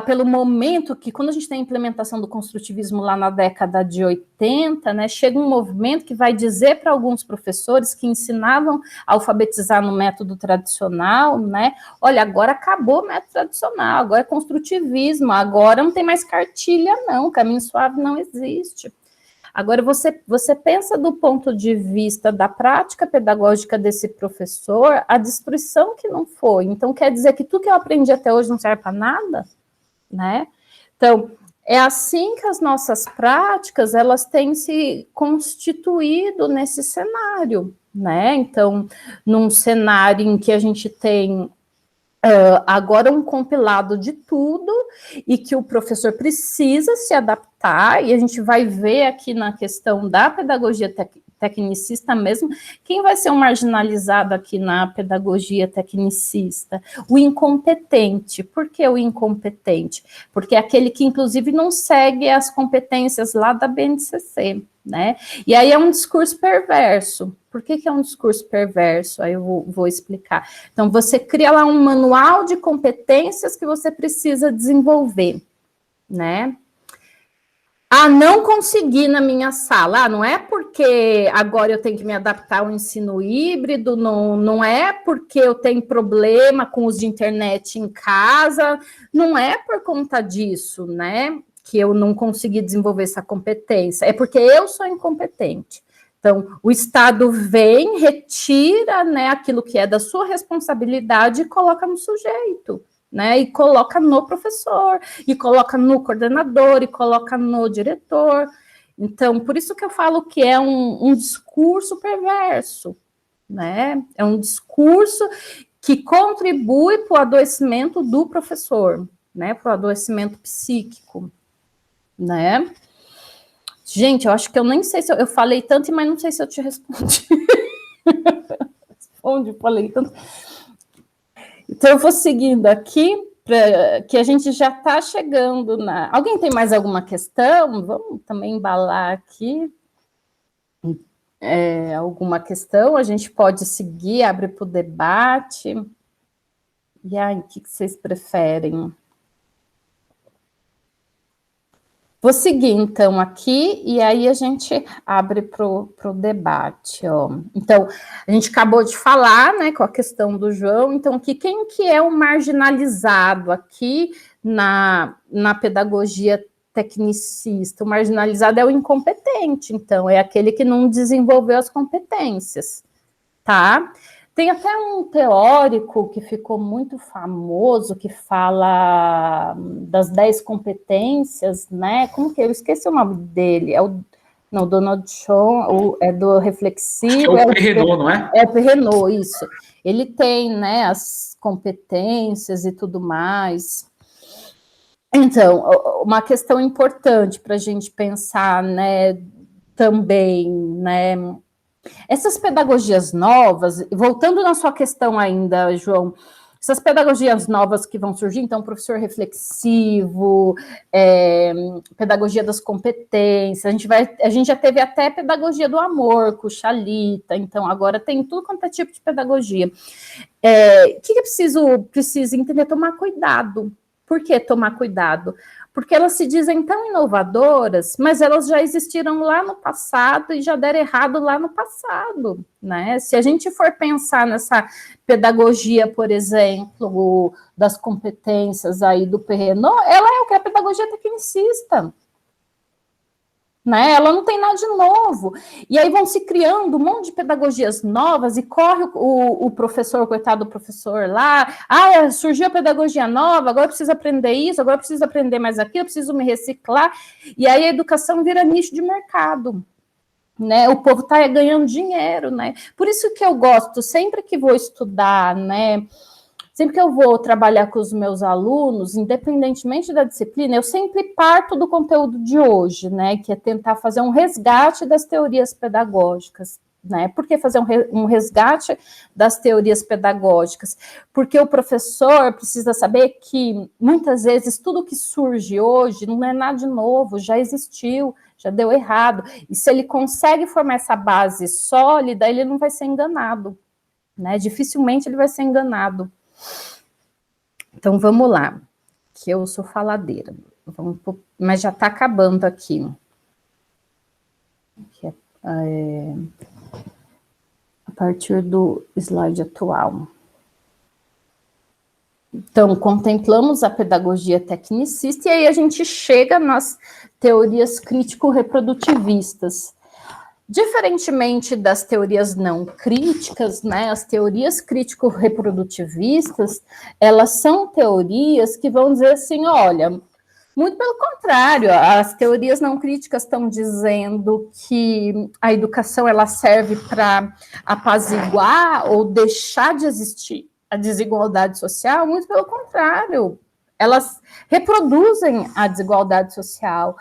A: pelo momento que, quando a gente tem a implementação do construtivismo lá na década de 80, né, chega um movimento que vai dizer para alguns professores que ensinavam a alfabetizar no método tradicional, né, olha, agora acabou o método tradicional, agora é construtivismo, agora não tem mais cartilha não, caminho suave não existe. Agora, você pensa do ponto de vista da prática pedagógica desse professor, a destruição que não foi. Então, quer dizer que tudo que eu aprendi até hoje não serve para nada? Né? Então, é assim que as nossas práticas, elas têm se constituído nesse cenário, né? Então, num cenário em que a gente tem agora um compilado de tudo e que o professor precisa se adaptar, e a gente vai ver aqui na questão da pedagogia tecnicista mesmo, quem vai ser um marginalizado aqui na pedagogia tecnicista? O incompetente. Por que o incompetente? Porque é aquele que, inclusive, não segue as competências lá da BNCC, né? E aí é um discurso perverso. Por que é um discurso perverso? Aí eu vou explicar. Então, você cria lá um manual de competências que você precisa desenvolver, né? Não consegui na minha sala. Não é porque agora eu tenho que me adaptar ao ensino híbrido, não é porque eu tenho problema com os de internet em casa, não é por conta disso, né? Que eu não consegui desenvolver essa competência, é porque eu sou incompetente. Então, o Estado vem, retira, né, aquilo que é da sua responsabilidade e coloca no sujeito, né, e coloca no professor, e coloca no coordenador, e coloca no diretor. Então, por isso que eu falo que é um discurso perverso, né, é um discurso que contribui para o adoecimento do professor, né, para o adoecimento psíquico, né? Gente, eu acho que eu nem sei se eu falei tanto, mas não sei se eu te respondi. Onde eu falei tanto. Então, eu vou seguindo aqui, que a gente já está chegando na... Alguém tem mais alguma questão? Vamos também embalar aqui. Alguma questão? A gente pode seguir, abre para o debate. E aí, o que vocês preferem? Vou seguir, então, aqui, e aí a gente abre para o debate, ó. Então, a gente acabou de falar, né, com a questão do João, então, aqui, quem que é o marginalizado aqui na pedagogia tecnicista? O marginalizado é o incompetente, então, é aquele que não desenvolveu as competências, tá? Tem até um teórico que ficou muito famoso, que fala das 10 competências, né? Como que eu esqueci o nome dele? Não, Donald Shaw, é do reflexivo.
C: É o Perrenot, não é?
A: É o Perrenot, isso. Ele tem, né, as competências e tudo mais. Então, uma questão importante para a gente pensar, né, também, né, essas pedagogias novas, voltando na sua questão ainda, João, essas pedagogias novas que vão surgir, então, professor reflexivo, pedagogia das competências, a gente já teve até pedagogia do amor, com o Chalita, então agora tem tudo quanto é tipo de pedagogia. O que é preciso entender? Tomar cuidado. Por que tomar cuidado? Porque elas se dizem tão inovadoras, mas elas já existiram lá no passado e já deram errado lá no passado, né? Se a gente for pensar nessa pedagogia, por exemplo, das competências aí do Perrenot, ela é o que? A pedagogia tecnicista, né? Ela não tem nada de novo. E aí vão se criando um monte de pedagogias novas e corre o professor, coitado do professor lá, surgiu a pedagogia nova, agora eu preciso aprender isso, agora eu preciso aprender mais aquilo, eu preciso me reciclar. E aí a educação vira nicho de mercado, né? O povo está ganhando dinheiro, né? Por isso que eu gosto, sempre que vou estudar, né? Sempre que eu vou trabalhar com os meus alunos, independentemente da disciplina, eu sempre parto do conteúdo de hoje, né? Que é tentar fazer um resgate das teorias pedagógicas, né? Por que fazer um resgate das teorias pedagógicas? Porque o professor precisa saber que, muitas vezes, tudo que surge hoje não é nada de novo, já existiu, já deu errado. E se ele consegue formar essa base sólida, ele não vai ser enganado, né? Dificilmente ele vai ser enganado. Então, vamos lá, que eu sou faladeira, mas já está acabando aqui. A partir do slide atual. Então, contemplamos a pedagogia tecnicista e aí a gente chega nas teorias crítico-reprodutivistas. Diferentemente das teorias não críticas, né, as teorias crítico-reprodutivistas, elas são teorias que vão dizer assim, olha, muito pelo contrário, as teorias não críticas estão dizendo que a educação ela serve para apaziguar ou deixar de existir a desigualdade social, muito pelo contrário, elas reproduzem a desigualdade social.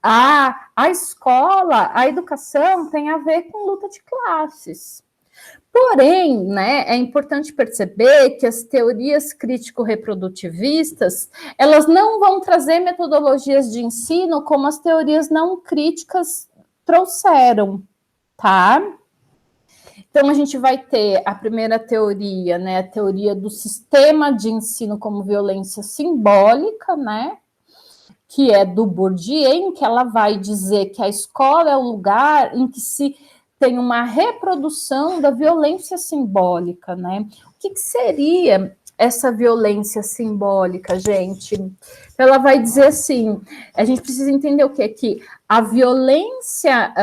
A: A escola, a educação tem a ver com luta de classes. Porém, né, é importante perceber que as teorias crítico-reprodutivistas, elas não vão trazer metodologias de ensino como as teorias não críticas trouxeram, tá? Então, a gente vai ter a primeira teoria, né, a teoria do sistema de ensino como violência simbólica, né, que é do Bourdieu, em que ela vai dizer que a escola é o lugar em que se tem uma reprodução da violência simbólica, né? O que seria essa violência simbólica, gente? Ela vai dizer assim, a gente precisa entender o que é que a violência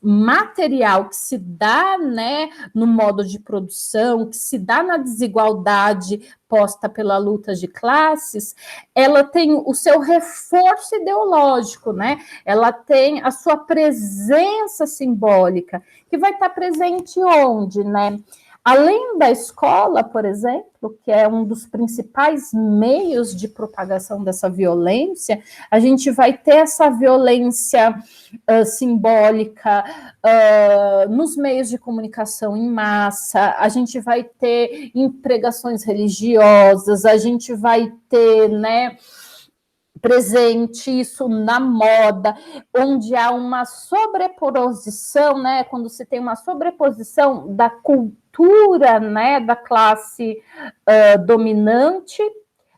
A: material que se dá, né, no modo de produção, que se dá na desigualdade posta pela luta de classes, ela tem o seu reforço ideológico, né? Ela tem a sua presença simbólica, que vai estar presente onde, né? Além da escola, por exemplo, que é um dos principais meios de propagação dessa violência, a gente vai ter essa violência simbólica nos meios de comunicação em massa, a gente vai ter em pregações religiosas, a gente vai ter, né, presente isso na moda, onde há uma sobreposição, né, quando se tem uma sobreposição da cultura, né, da classe dominante,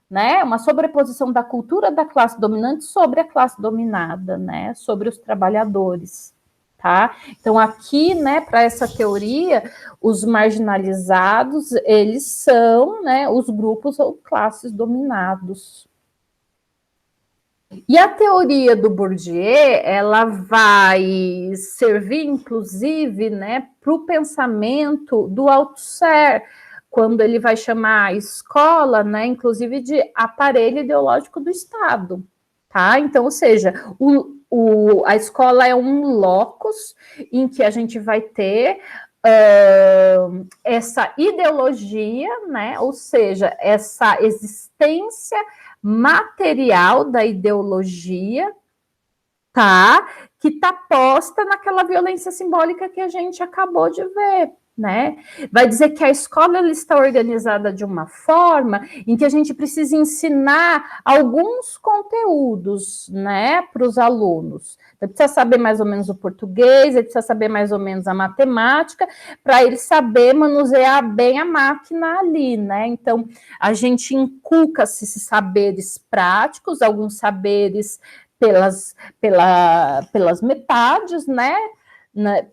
A: né, uma sobreposição da cultura da classe dominante sobre a classe dominada, né, sobre os trabalhadores, tá? Então aqui, né, para essa teoria, os marginalizados, eles são, né, os grupos ou classes dominados. E a teoria do Bourdieu, ela vai servir, inclusive, né, para o pensamento do Althusser, quando ele vai chamar a escola, né, inclusive, de aparelho ideológico do Estado, tá? Então, ou seja, a escola é um locus em que a gente vai ter essa ideologia, né, ou seja, essa existência material da ideologia, tá? Que está posta naquela violência simbólica que a gente acabou de ver, né? Vai dizer que a escola ela está organizada de uma forma em que a gente precisa ensinar alguns conteúdos, né, para os alunos. Ele precisa saber mais ou menos o português, ele precisa saber mais ou menos a matemática, para ele saber manusear bem a máquina ali, né? Então, a gente inculca esses saberes práticos, alguns saberes pelas metades, né,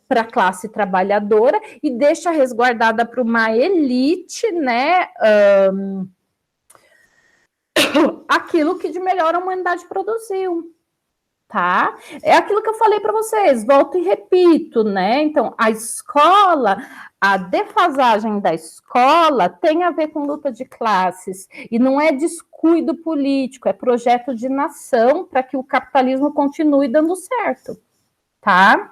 A: para a classe trabalhadora, e deixa resguardada para uma elite, né, aquilo que de melhor a humanidade produziu, tá? É aquilo que eu falei para vocês, volto e repito, né? Então, a escola, a defasagem da escola tem a ver com luta de classes, e não é descuido político, é projeto de nação para que o capitalismo continue dando certo, tá?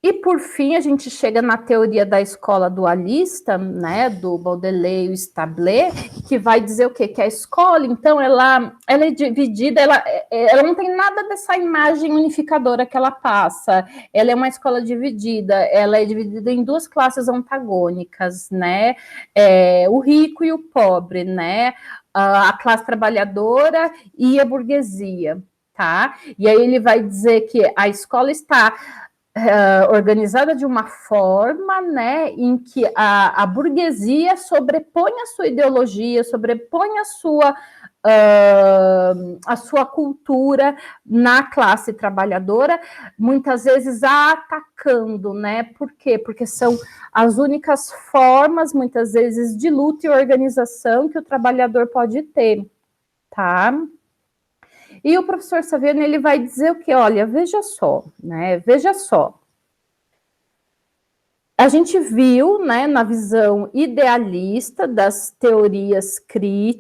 A: E, por fim, a gente chega na teoria da escola dualista, né, do Baudelaire e Stabler, que vai dizer o quê? Que a escola, então, ela é dividida, ela não tem nada dessa imagem unificadora que ela passa. Ela é uma escola dividida, ela é dividida em duas classes antagônicas, né, o rico e o pobre, né, a classe trabalhadora e a burguesia, tá? E aí ele vai dizer que a escola está organizada de uma forma, né, em que a burguesia sobrepõe a sua ideologia, sobrepõe a sua cultura na classe trabalhadora, muitas vezes a atacando, né? Por quê? Porque são as únicas formas, muitas vezes, de luta e organização que o trabalhador pode ter, tá? E o professor Saviano, ele vai dizer o que? Olha, veja só, né? Veja só. A gente viu, né, na visão idealista das teorias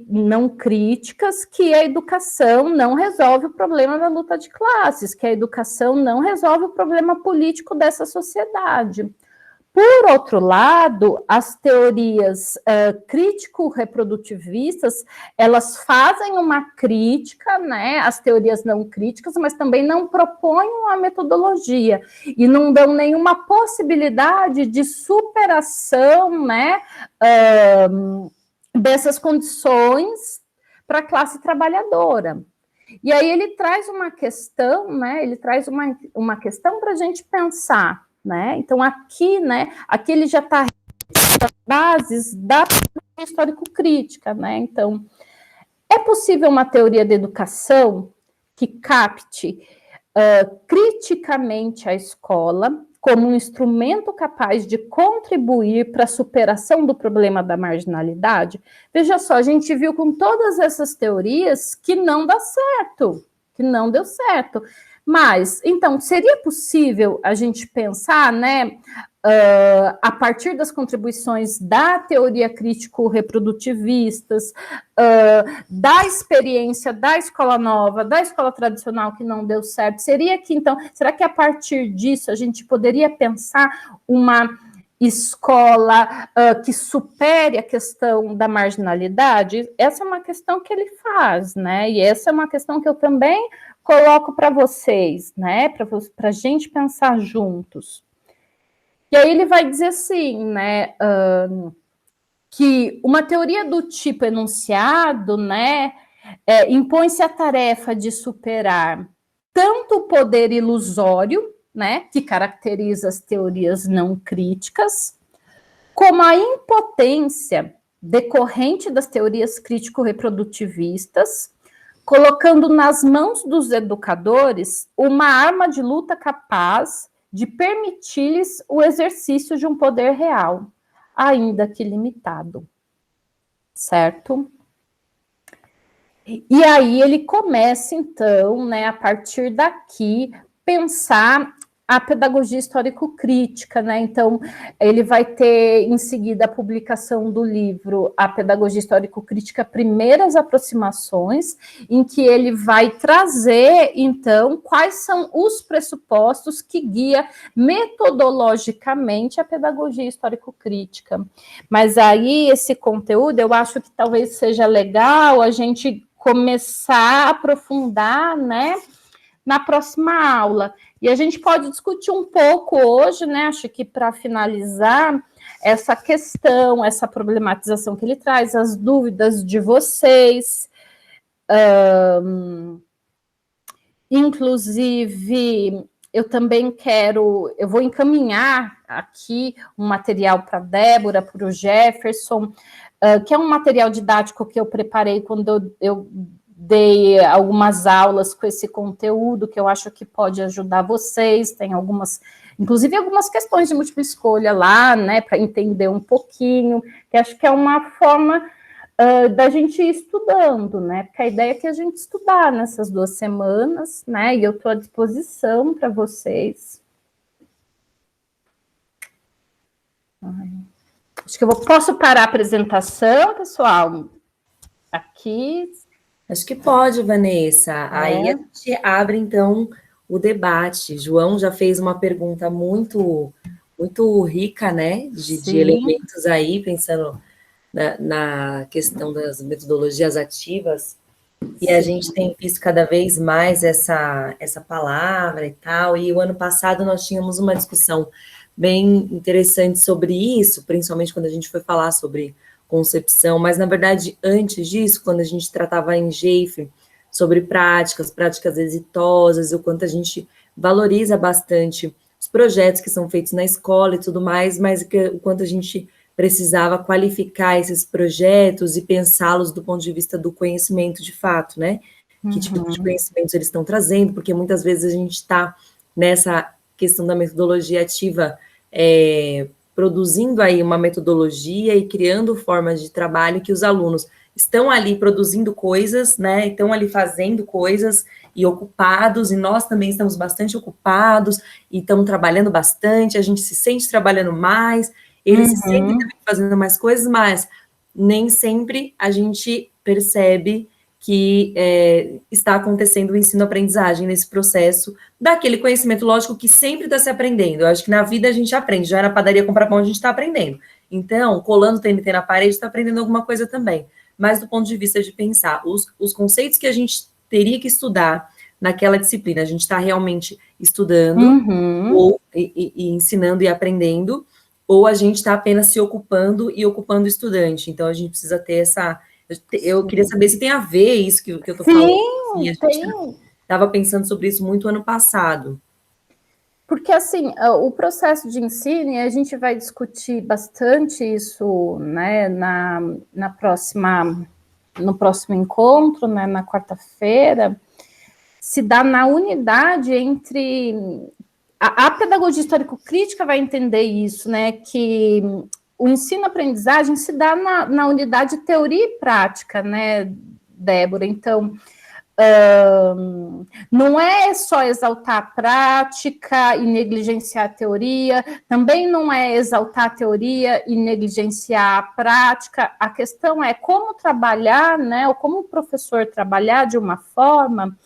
A: não críticas, que a educação não resolve o problema da luta de classes, que a educação não resolve o problema político dessa sociedade. Por outro lado, as teorias crítico-reprodutivistas, elas fazem uma crítica, né, às teorias não críticas, mas também não propõem uma metodologia e não dão nenhuma possibilidade de superação, né, dessas condições para a classe trabalhadora. E aí ele traz uma questão, né, ele traz uma questão para a gente pensar, né? Então, aqui, né, aqui ele já está as bases da histórico-crítica, né? Então, é possível uma teoria da educação que capte criticamente a escola como um instrumento capaz de contribuir para a superação do problema da marginalidade? Veja só, a gente viu com todas essas teorias que não dá certo, que não deu certo. Mas, então, seria possível a gente pensar, né, a partir das contribuições da teoria crítico-reprodutivista, da experiência da escola nova, da escola tradicional que não deu certo, será que a partir disso a gente poderia pensar uma escola que supere a questão da marginalidade? Essa é uma questão que ele faz, né? E essa é uma questão que eu também coloco para vocês, né? Para a gente pensar juntos. E aí ele vai dizer assim, né, que uma teoria do tipo enunciado, né, impõe-se a tarefa de superar tanto o poder ilusório, né, que caracteriza as teorias não críticas, como a impotência decorrente das teorias crítico-reprodutivistas, colocando nas mãos dos educadores uma arma de luta capaz de permitir-lhes o exercício de um poder real, ainda que limitado, certo? E aí ele começa, então, né, a partir daqui, pensar a pedagogia histórico-crítica, né? Então, ele vai ter, em seguida, a publicação do livro A Pedagogia Histórico-Crítica, Primeiras Aproximações, em que ele vai trazer, então, quais são os pressupostos que guia metodologicamente a pedagogia histórico-crítica. Mas aí, esse conteúdo, eu acho que talvez seja legal a gente começar a aprofundar, né, na próxima aula. E a gente pode discutir um pouco hoje, né, acho que para finalizar, essa questão, essa problematização que ele traz, as dúvidas de vocês. Inclusive, eu também eu vou encaminhar aqui um material para a Débora, para o Jefferson, que é um material didático que eu preparei quando eu dei algumas aulas com esse conteúdo, que eu acho que pode ajudar vocês, tem inclusive algumas questões de múltipla escolha lá, né, para entender um pouquinho, que acho que é uma forma da gente ir estudando, né, porque a ideia é que a gente estudar nessas 2 semanas, né, e eu estou à disposição para vocês. Acho que posso parar a apresentação, pessoal? Aqui.
B: Acho que pode, Vanessa. Aí a gente abre, então, o debate. João já fez uma pergunta muito, muito rica, né, de elementos aí, pensando na questão das metodologias ativas. E a gente tem visto cada vez mais essa palavra e tal. E o ano passado nós tínhamos uma discussão bem interessante sobre isso, principalmente quando a gente foi falar sobre concepção, mas, na verdade, antes disso, quando a gente tratava em GEIF sobre práticas exitosas, o quanto a gente valoriza bastante os projetos que são feitos na escola e tudo mais, mas o quanto a gente precisava qualificar esses projetos e pensá-los do ponto de vista do conhecimento de fato, né? Que tipo de conhecimentos eles estão trazendo, porque muitas vezes a gente está nessa questão da metodologia ativa, produzindo aí uma metodologia e criando formas de trabalho que os alunos estão ali produzindo coisas, né, estão ali fazendo coisas e ocupados, e nós também estamos bastante ocupados e estamos trabalhando bastante, a gente se sente trabalhando mais, eles se sentem também fazendo mais coisas, mas nem sempre a gente percebe que está acontecendo o ensino-aprendizagem nesse processo daquele conhecimento lógico que sempre está se aprendendo. Eu acho que na vida a gente aprende, já na padaria comprar pão a gente está aprendendo. Então, colando TNT na parede, está aprendendo alguma coisa também. Mas do ponto de vista de pensar, os conceitos que a gente teria que estudar naquela disciplina, a gente está realmente estudando, ou ensinando e aprendendo, ou a gente está apenas se ocupando e ocupando o estudante. Então, a gente precisa ter essa... Eu queria saber se tem a ver isso que eu estou falando. Sim, a gente estava pensando sobre isso muito ano passado.
A: Porque, assim, o processo de ensino, e a gente vai discutir bastante isso, né, no próximo encontro, né, na quarta-feira, se dá na unidade entre... A pedagogia histórico-crítica vai entender isso, né, que o ensino-aprendizagem se dá na unidade teoria e prática, né, Débora? Então, Não é só exaltar a prática e negligenciar a teoria, também não é exaltar a teoria e negligenciar a prática. A questão é como trabalhar, né, ou como o professor trabalhar de uma forma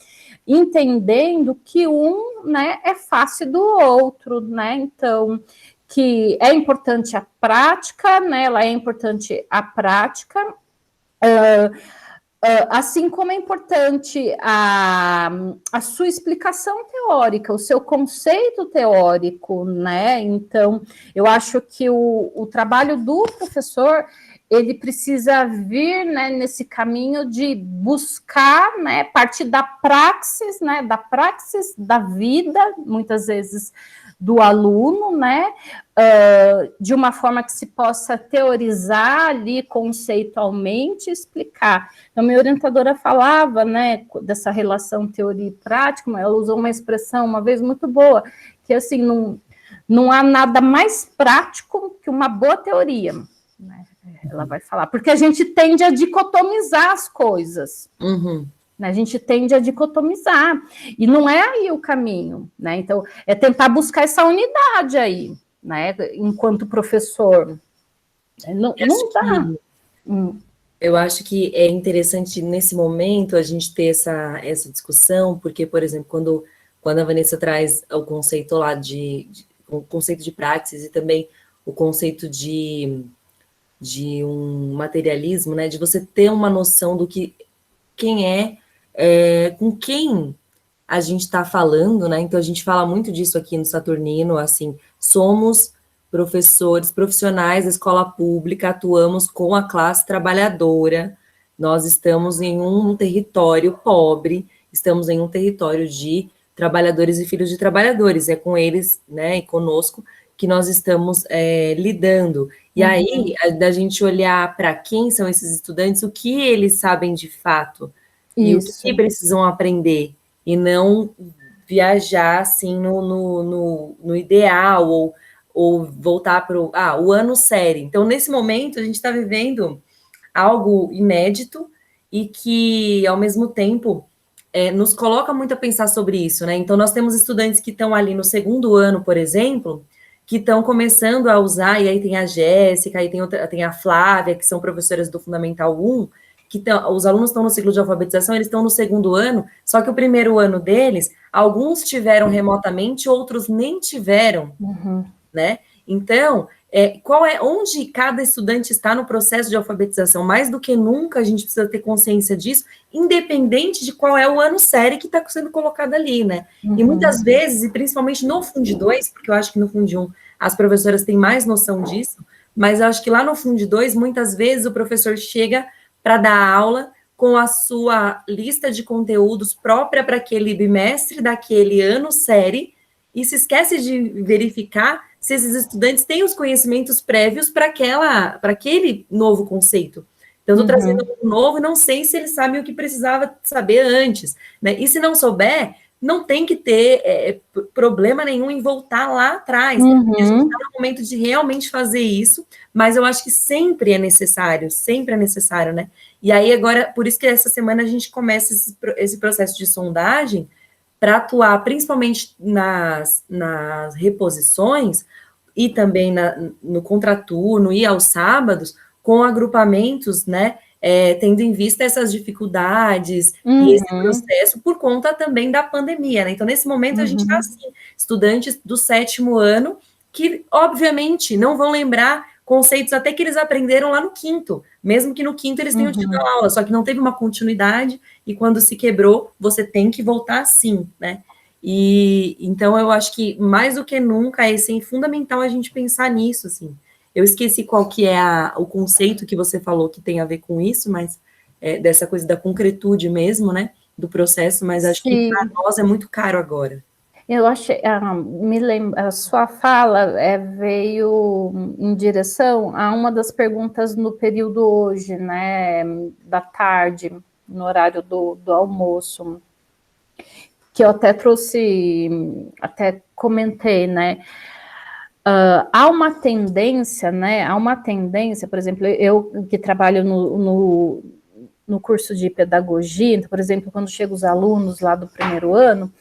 A: entendendo que um, né, é face do outro, né? Então, que é importante a prática, né? Ela é importante a prática, assim como é importante a sua explicação teórica, o seu conceito teórico, né? Então, eu acho que o trabalho do professor, ele precisa vir, né, nesse caminho de buscar, né, partir da praxis, né, da vida, muitas vezes do aluno, né, de uma forma que se possa teorizar ali conceitualmente, explicar. Então, minha orientadora falava, né, dessa relação teoria e prática, ela usou uma expressão uma vez muito boa, que assim, não há nada mais prático que uma boa teoria, né? Ela vai falar, porque a gente tende a dicotomizar as coisas.
B: Uhum.
A: A gente tende a dicotomizar, e não é aí o caminho, né? Então, é tentar buscar essa unidade aí, né? Enquanto professor. Não dá.
B: Eu acho que é interessante, nesse momento, a gente ter essa discussão, porque, por exemplo, quando a Vanessa traz o conceito lá o conceito de praxis e também o conceito de um materialismo, né, de você ter uma noção do que quem com quem a gente está falando, né? Então a gente fala muito disso aqui no Saturnino, assim, somos professores profissionais da escola pública, atuamos com a classe trabalhadora, nós estamos em um território pobre, estamos em um território de trabalhadores e filhos de trabalhadores, é com eles, né, e conosco, que nós estamos lidando. E aí, da gente olhar para quem são esses estudantes, o que eles sabem de fato, e o que precisam aprender, e não viajar, assim, no ideal, ou voltar para o ano série. Então, nesse momento, a gente está vivendo algo inédito e que, ao mesmo tempo, nos coloca muito a pensar sobre isso, né? Então, nós temos estudantes que estão ali no segundo ano, por exemplo, que estão começando a usar, e aí tem a Jéssica, aí tem a Flávia, que são professoras do Fundamental 1, os alunos estão no ciclo de alfabetização, eles estão no segundo ano, só que o primeiro ano deles, alguns tiveram remotamente, outros nem tiveram, né? Então, onde cada estudante está no processo de alfabetização? Mais do que nunca, a gente precisa ter consciência disso, independente de qual é o ano série que está sendo colocado ali, né? E muitas vezes, e principalmente no Fund 2, porque eu acho que no Fund 1 as professoras têm mais noção disso, mas eu acho que lá no Fund 2, muitas vezes o professor chega para dar aula com a sua lista de conteúdos própria para aquele bimestre daquele ano série, e se esquece de verificar se esses estudantes têm os conhecimentos prévios para aquele novo conceito. Então, estou trazendo um novo e não sei se eles sabem o que precisava saber antes, né? E se não souber, não tem que ter problema nenhum em voltar lá atrás. A gente está no momento de realmente fazer isso, mas eu acho que sempre é necessário, né? E aí, agora, por isso que essa semana a gente começa esse processo de sondagem para atuar principalmente nas reposições e também no contraturno e aos sábados, com agrupamentos, né, tendo em vista essas dificuldades e esse processo por conta também da pandemia, né? Então, nesse momento, a gente está assim, estudantes do 7º ano que, obviamente, não vão lembrar conceitos até que eles aprenderam lá no 5º, mesmo que no 5º eles tenham tido aula, só que não teve uma continuidade, e quando se quebrou, você tem que voltar sim, né? E então eu acho que mais do que nunca é fundamental a gente pensar nisso, assim. Eu esqueci qual que é o conceito que você falou que tem a ver com isso, mas dessa coisa da concretude mesmo, né, do processo, mas acho que para nós é muito caro agora.
A: Eu achei, a sua fala veio em direção a uma das perguntas no período hoje, né, da tarde, no horário do almoço, que eu até até comentei, né, há uma tendência, por exemplo, eu que trabalho no curso de pedagogia, então, por exemplo, quando chegam os alunos lá do primeiro ano,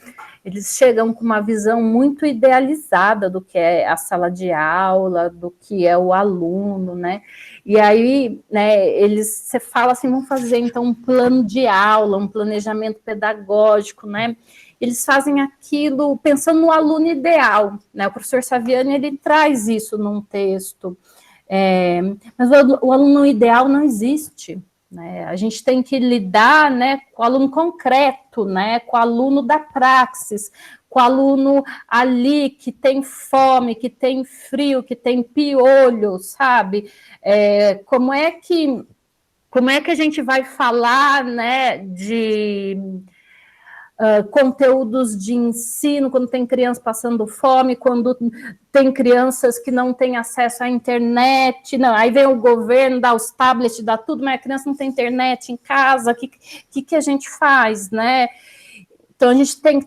A: eles chegam com uma visão muito idealizada do que é a sala de aula, do que é o aluno, né? E aí, né, você fala assim, vamos fazer então um plano de aula, um planejamento pedagógico, né? Eles fazem aquilo pensando no aluno ideal, né? O professor Saviani, ele traz isso num texto, mas o aluno ideal não existe, né? A gente tem que lidar, né, com o aluno concreto, né, com o aluno da praxis, com o aluno ali que tem fome, que tem frio, que tem piolho, sabe? Como é que a gente vai falar, né, de conteúdos de ensino, quando tem crianças passando fome, quando tem crianças que não têm acesso à internet, não, aí vem o governo, dá os tablets, dá tudo, mas a criança não tem internet em casa, o que a gente faz, né? Então, a gente tem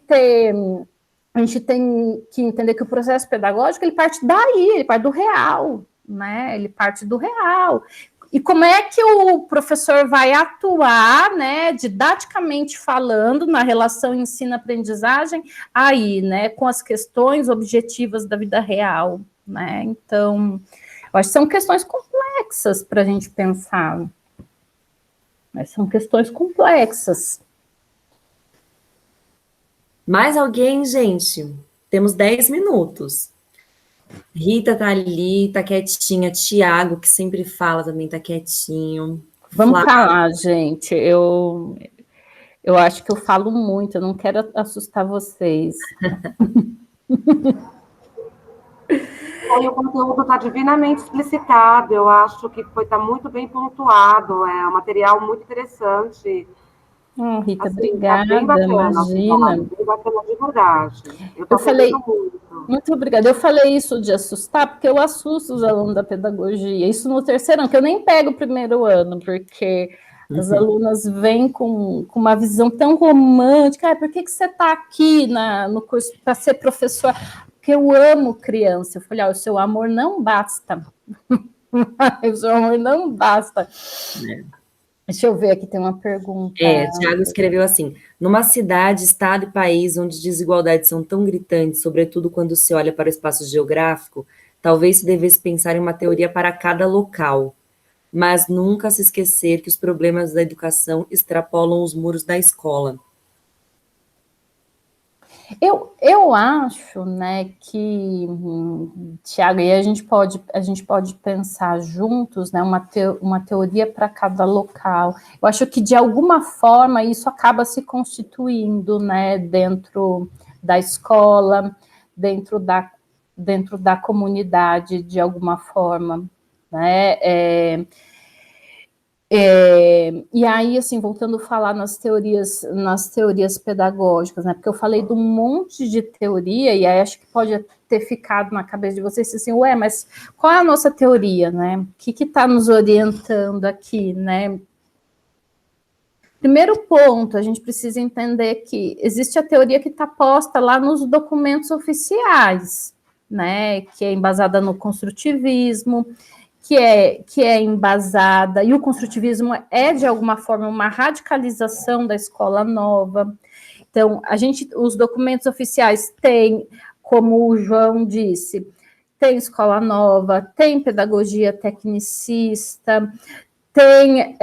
A: que entender que o processo pedagógico, ele parte daí, ele parte do real, né? Ele parte do real. E como é que o professor vai atuar, né, didaticamente falando, na relação ensino-aprendizagem, aí, né, com as questões objetivas da vida real, né? Então, eu acho que são questões complexas para a gente pensar. Mas são questões complexas.
B: Mais alguém, gente? Temos 10 minutos. Rita tá ali, tá quietinha. Tiago, que sempre fala, também tá quietinho.
A: Vamos falar, gente. Eu acho que eu falo muito, eu não quero assustar vocês.
D: O conteúdo está divinamente explicitado, eu acho que está muito bem pontuado, é um material muito interessante.
A: Rita, assim, obrigada, bem bacana, imagina.
D: Bem bacana de verdade.
A: Eu falei, muito obrigada. Eu falei isso de assustar, porque eu assusto os alunos da pedagogia, isso no terceiro ano, que eu nem pego o primeiro ano, porque as alunas vêm com uma visão tão romântica, por que você está aqui no curso para ser professor? Porque eu amo criança. Eu falei, o seu amor não basta. O seu amor não basta. Deixa eu ver aqui, tem uma pergunta.
B: Tiago escreveu assim: numa cidade, estado e país onde desigualdades são tão gritantes, sobretudo quando se olha para o espaço geográfico, talvez se devesse pensar em uma teoria para cada local, mas nunca se esquecer que os problemas da educação extrapolam os muros da escola.
A: Eu acho, né, que, Tiago, e a gente pode pensar juntos, né, uma teoria para cada local. Eu acho que, de alguma forma, isso acaba se constituindo, né, dentro da escola, dentro da comunidade, de alguma forma, né, e aí, assim, voltando a falar nas teorias pedagógicas, né? Porque eu falei de um monte de teoria, e aí acho que pode ter ficado na cabeça de vocês assim, mas qual é a nossa teoria, né? O que está nos orientando aqui, né? Primeiro ponto, a gente precisa entender que existe a teoria que está posta lá nos documentos oficiais, né? Que é embasada no construtivismo, que é embasada, e o construtivismo é, de alguma forma, uma radicalização da escola nova. Então, os documentos oficiais têm, como o João disse, tem escola nova, tem pedagogia tecnicista, tem,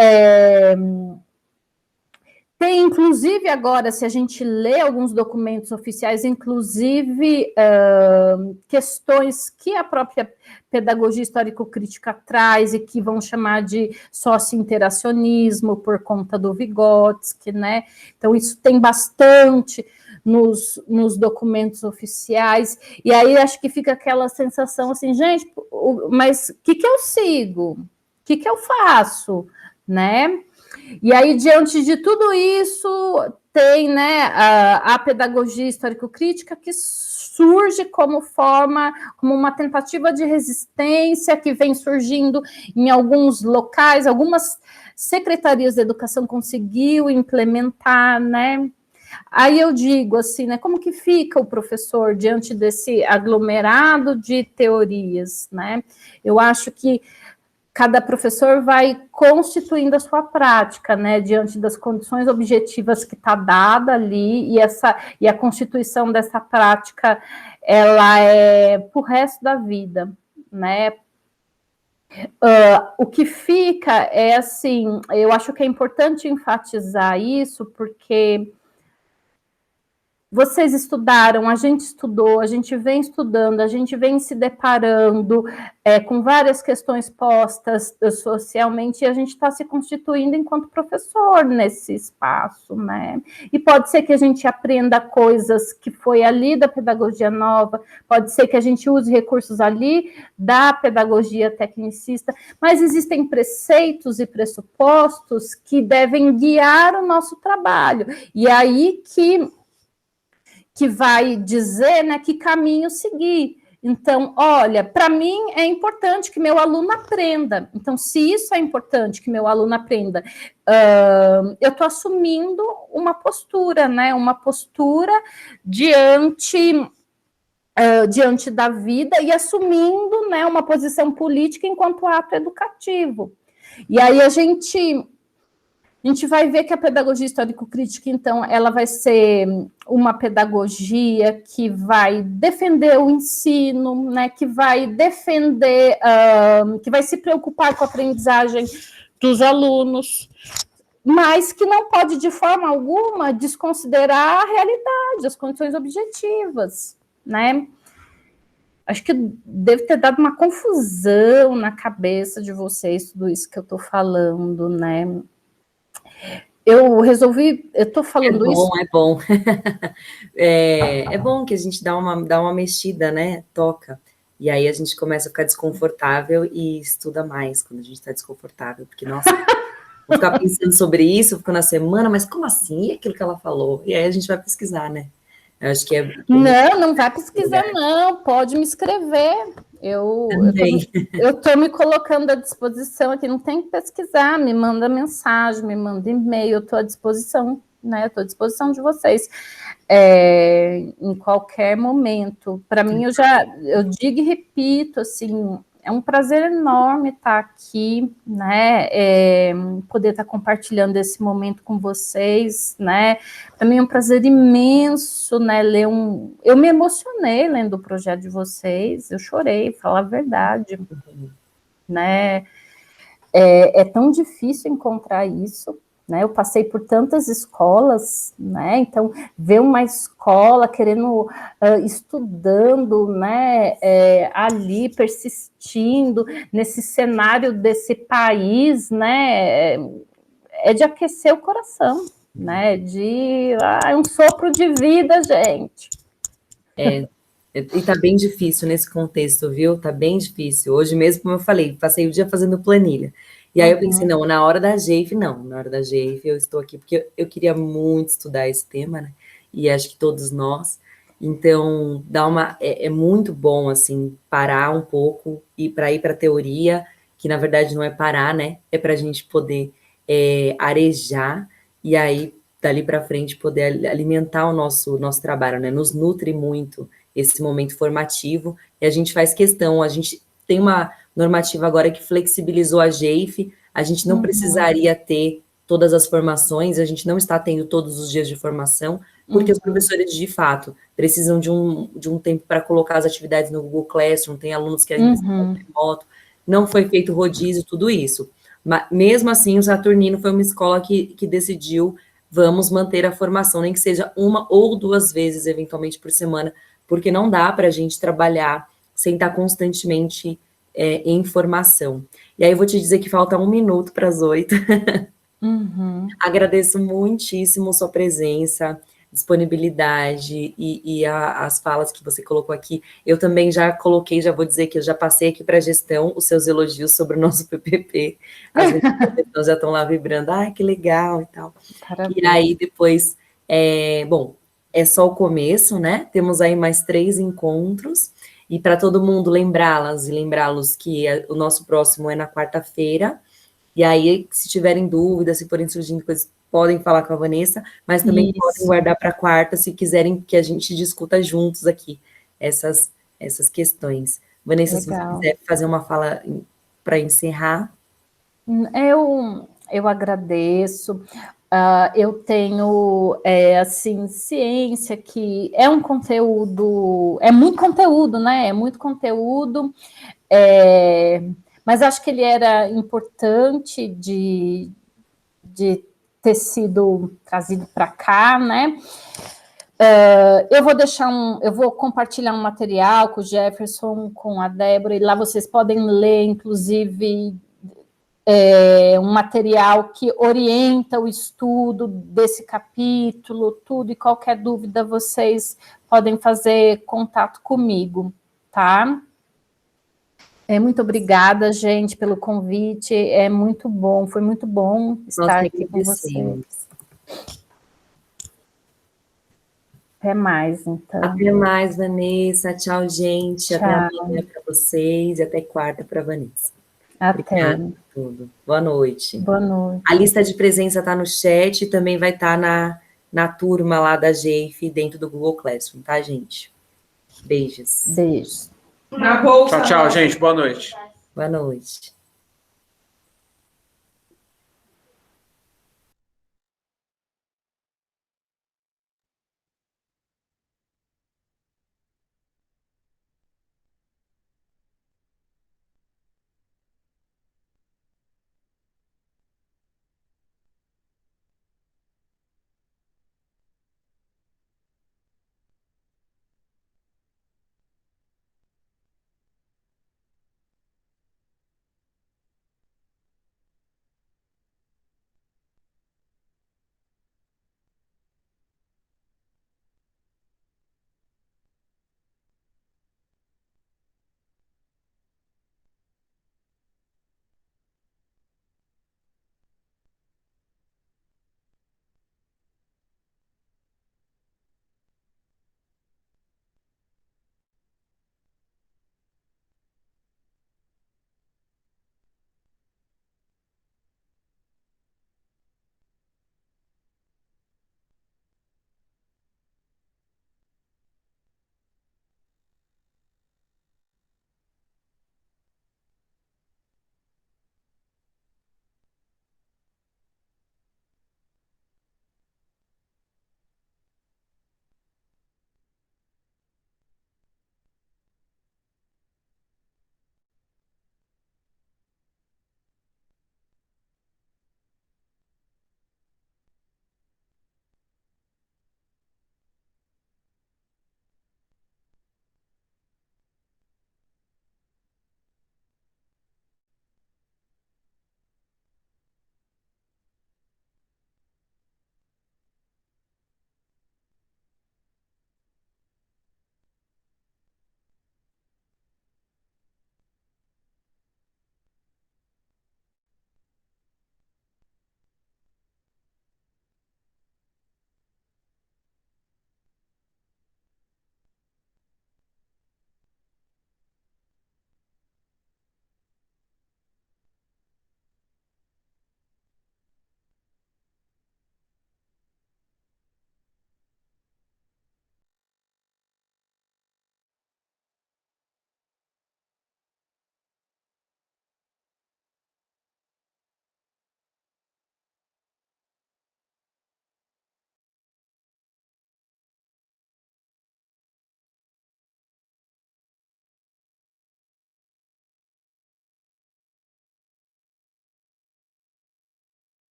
A: inclusive, agora, se a gente lê alguns documentos oficiais, inclusive questões que a própria pedagogia histórico-crítica traz e que vão chamar de socio-interacionismo por conta do Vygotsky, né? Então, isso tem bastante nos documentos oficiais, e aí acho que fica aquela sensação assim, gente, mas o que eu sigo? O que eu faço? Né? E aí, diante de tudo isso, tem, né, a pedagogia histórico-crítica que surge como uma tentativa de resistência que vem surgindo em alguns locais, algumas secretarias de educação conseguiu implementar, né? Aí eu digo assim, né, como que fica o professor diante desse aglomerado de teorias, né? Eu acho que cada professor vai constituindo a sua prática, né, diante das condições objetivas que está dada ali, e a constituição dessa prática, ela é para o resto da vida, né. O que fica é assim, eu acho que é importante enfatizar isso, porque vocês estudaram, a gente estudou, a gente vem estudando, a gente vem se deparando com várias questões postas socialmente, e a gente está se constituindo enquanto professor nesse espaço, né? E pode ser que a gente aprenda coisas que foi ali da pedagogia nova, pode ser que a gente use recursos ali da pedagogia tecnicista, mas existem preceitos e pressupostos que devem guiar o nosso trabalho, e aí que vai dizer, né, que caminho seguir. Então, olha, para mim é importante que meu aluno aprenda. Então, se isso é importante que meu aluno aprenda, eu estou assumindo uma postura, né, uma postura diante da vida e assumindo, né, uma posição política enquanto ato educativo. E aí a gente vai ver que a pedagogia histórico-crítica, então, ela vai ser uma pedagogia que vai defender o ensino, né, que vai defender, que vai se preocupar com a aprendizagem dos alunos, mas que não pode, de forma alguma, desconsiderar a realidade, as condições objetivas, né? Acho que deve ter dado uma confusão na cabeça de vocês, tudo isso que eu estou falando, né? Eu estou falando isso...
B: É bom. É bom que a gente dá uma mexida, né? Toca. E aí a gente começa a ficar desconfortável e estuda mais quando a gente está desconfortável. Porque, nossa, vou ficar pensando sobre isso, fico na semana, mas como assim? E aquilo que ela falou? E aí a gente vai pesquisar, né? Eu acho que é...
A: Não vai pesquisar, não. Pode me escrever. Eu estou me colocando à disposição aqui, não tem que pesquisar, me manda mensagem, me manda e-mail, eu estou à disposição, né? Estou à disposição de vocês em qualquer momento. Para mim, eu digo e repito, assim, é um prazer enorme estar aqui, né? Poder estar compartilhando esse momento com vocês, né? Para mim é um prazer imenso, né? Eu me emocionei lendo o projeto de vocês, eu chorei, falar a verdade, né? É tão difícil encontrar isso, né? Eu passei por tantas escolas, né? Então, ver uma escola querendo, estudando, né? Ali, persistindo nesse cenário desse país, né? É de aquecer o coração, né? É um sopro de vida, gente.
B: E tá bem difícil nesse contexto, viu? Tá bem difícil. Hoje mesmo, como eu falei, passei o dia fazendo planilha. E aí eu pensei, não, na hora da GEIF eu estou aqui, porque eu queria muito estudar esse tema, né? E acho que todos nós. Então, é muito bom, assim, parar um pouco e para ir para a teoria, que na verdade não é parar, né? É para a gente poder arejar e aí, dali para frente, poder alimentar o nosso trabalho, né? Nos nutre muito esse momento formativo e a gente faz questão, a gente tem uma normativa agora que flexibilizou a GEIF, a gente não precisaria ter todas as formações, a gente não está tendo todos os dias de formação, porque os professores, de fato, precisam de um tempo para colocar as atividades no Google Classroom, tem alunos que ainda estão remoto, não foi feito rodízio, tudo isso. Mas, mesmo assim, o Saturnino foi uma escola que decidiu, vamos manter a formação, nem que seja 1 ou 2 vezes, eventualmente, por semana, porque não dá para a gente trabalhar sem estar constantemente em formação. E aí eu vou te dizer que falta 1 minuto para as 8. Agradeço muitíssimo sua presença, disponibilidade e as falas que você colocou aqui. Eu também já vou dizer que eu já passei aqui para a gestão os seus elogios sobre o nosso PPP. As pessoas já estão lá vibrando, que legal e tal. Parabéns. E aí depois, bom, é só o começo, né? Temos aí mais 3 encontros. E para todo mundo lembrá-las e lembrá-los que o nosso próximo é na quarta-feira. E aí, se tiverem dúvidas, se forem surgindo coisas, podem falar com a Vanessa, mas também podem guardar para quarta, se quiserem que a gente discuta juntos aqui essas questões. Vanessa, legal. Se você quiser fazer uma fala para encerrar.
A: Eu agradeço. Eu tenho, assim, ciência que é um conteúdo, é muito conteúdo, né? É muito conteúdo, mas acho que ele era importante de ter sido trazido para cá, né? Eu vou compartilhar um material com o Jefferson, com a Débora, e lá vocês podem ler, inclusive, um material que orienta o estudo desse capítulo, tudo, e qualquer dúvida vocês podem fazer contato comigo, tá? Muito obrigada, gente, pelo convite, é muito bom, foi muito bom estar aqui com vocês. Até mais, então.
B: Até mais, Vanessa. Tchau, gente.
A: Tchau.
B: Até amanhã para vocês e até quarta para Vanessa.
A: Até.
B: Obrigada por tudo. Boa noite.
A: Boa noite.
B: A lista de presença está no chat e também vai estar na turma lá da GEIF dentro do Google Classroom, tá, gente? Beijos.
A: Beijos.
C: Tchau, tchau, gente. Boa noite.
B: Boa noite.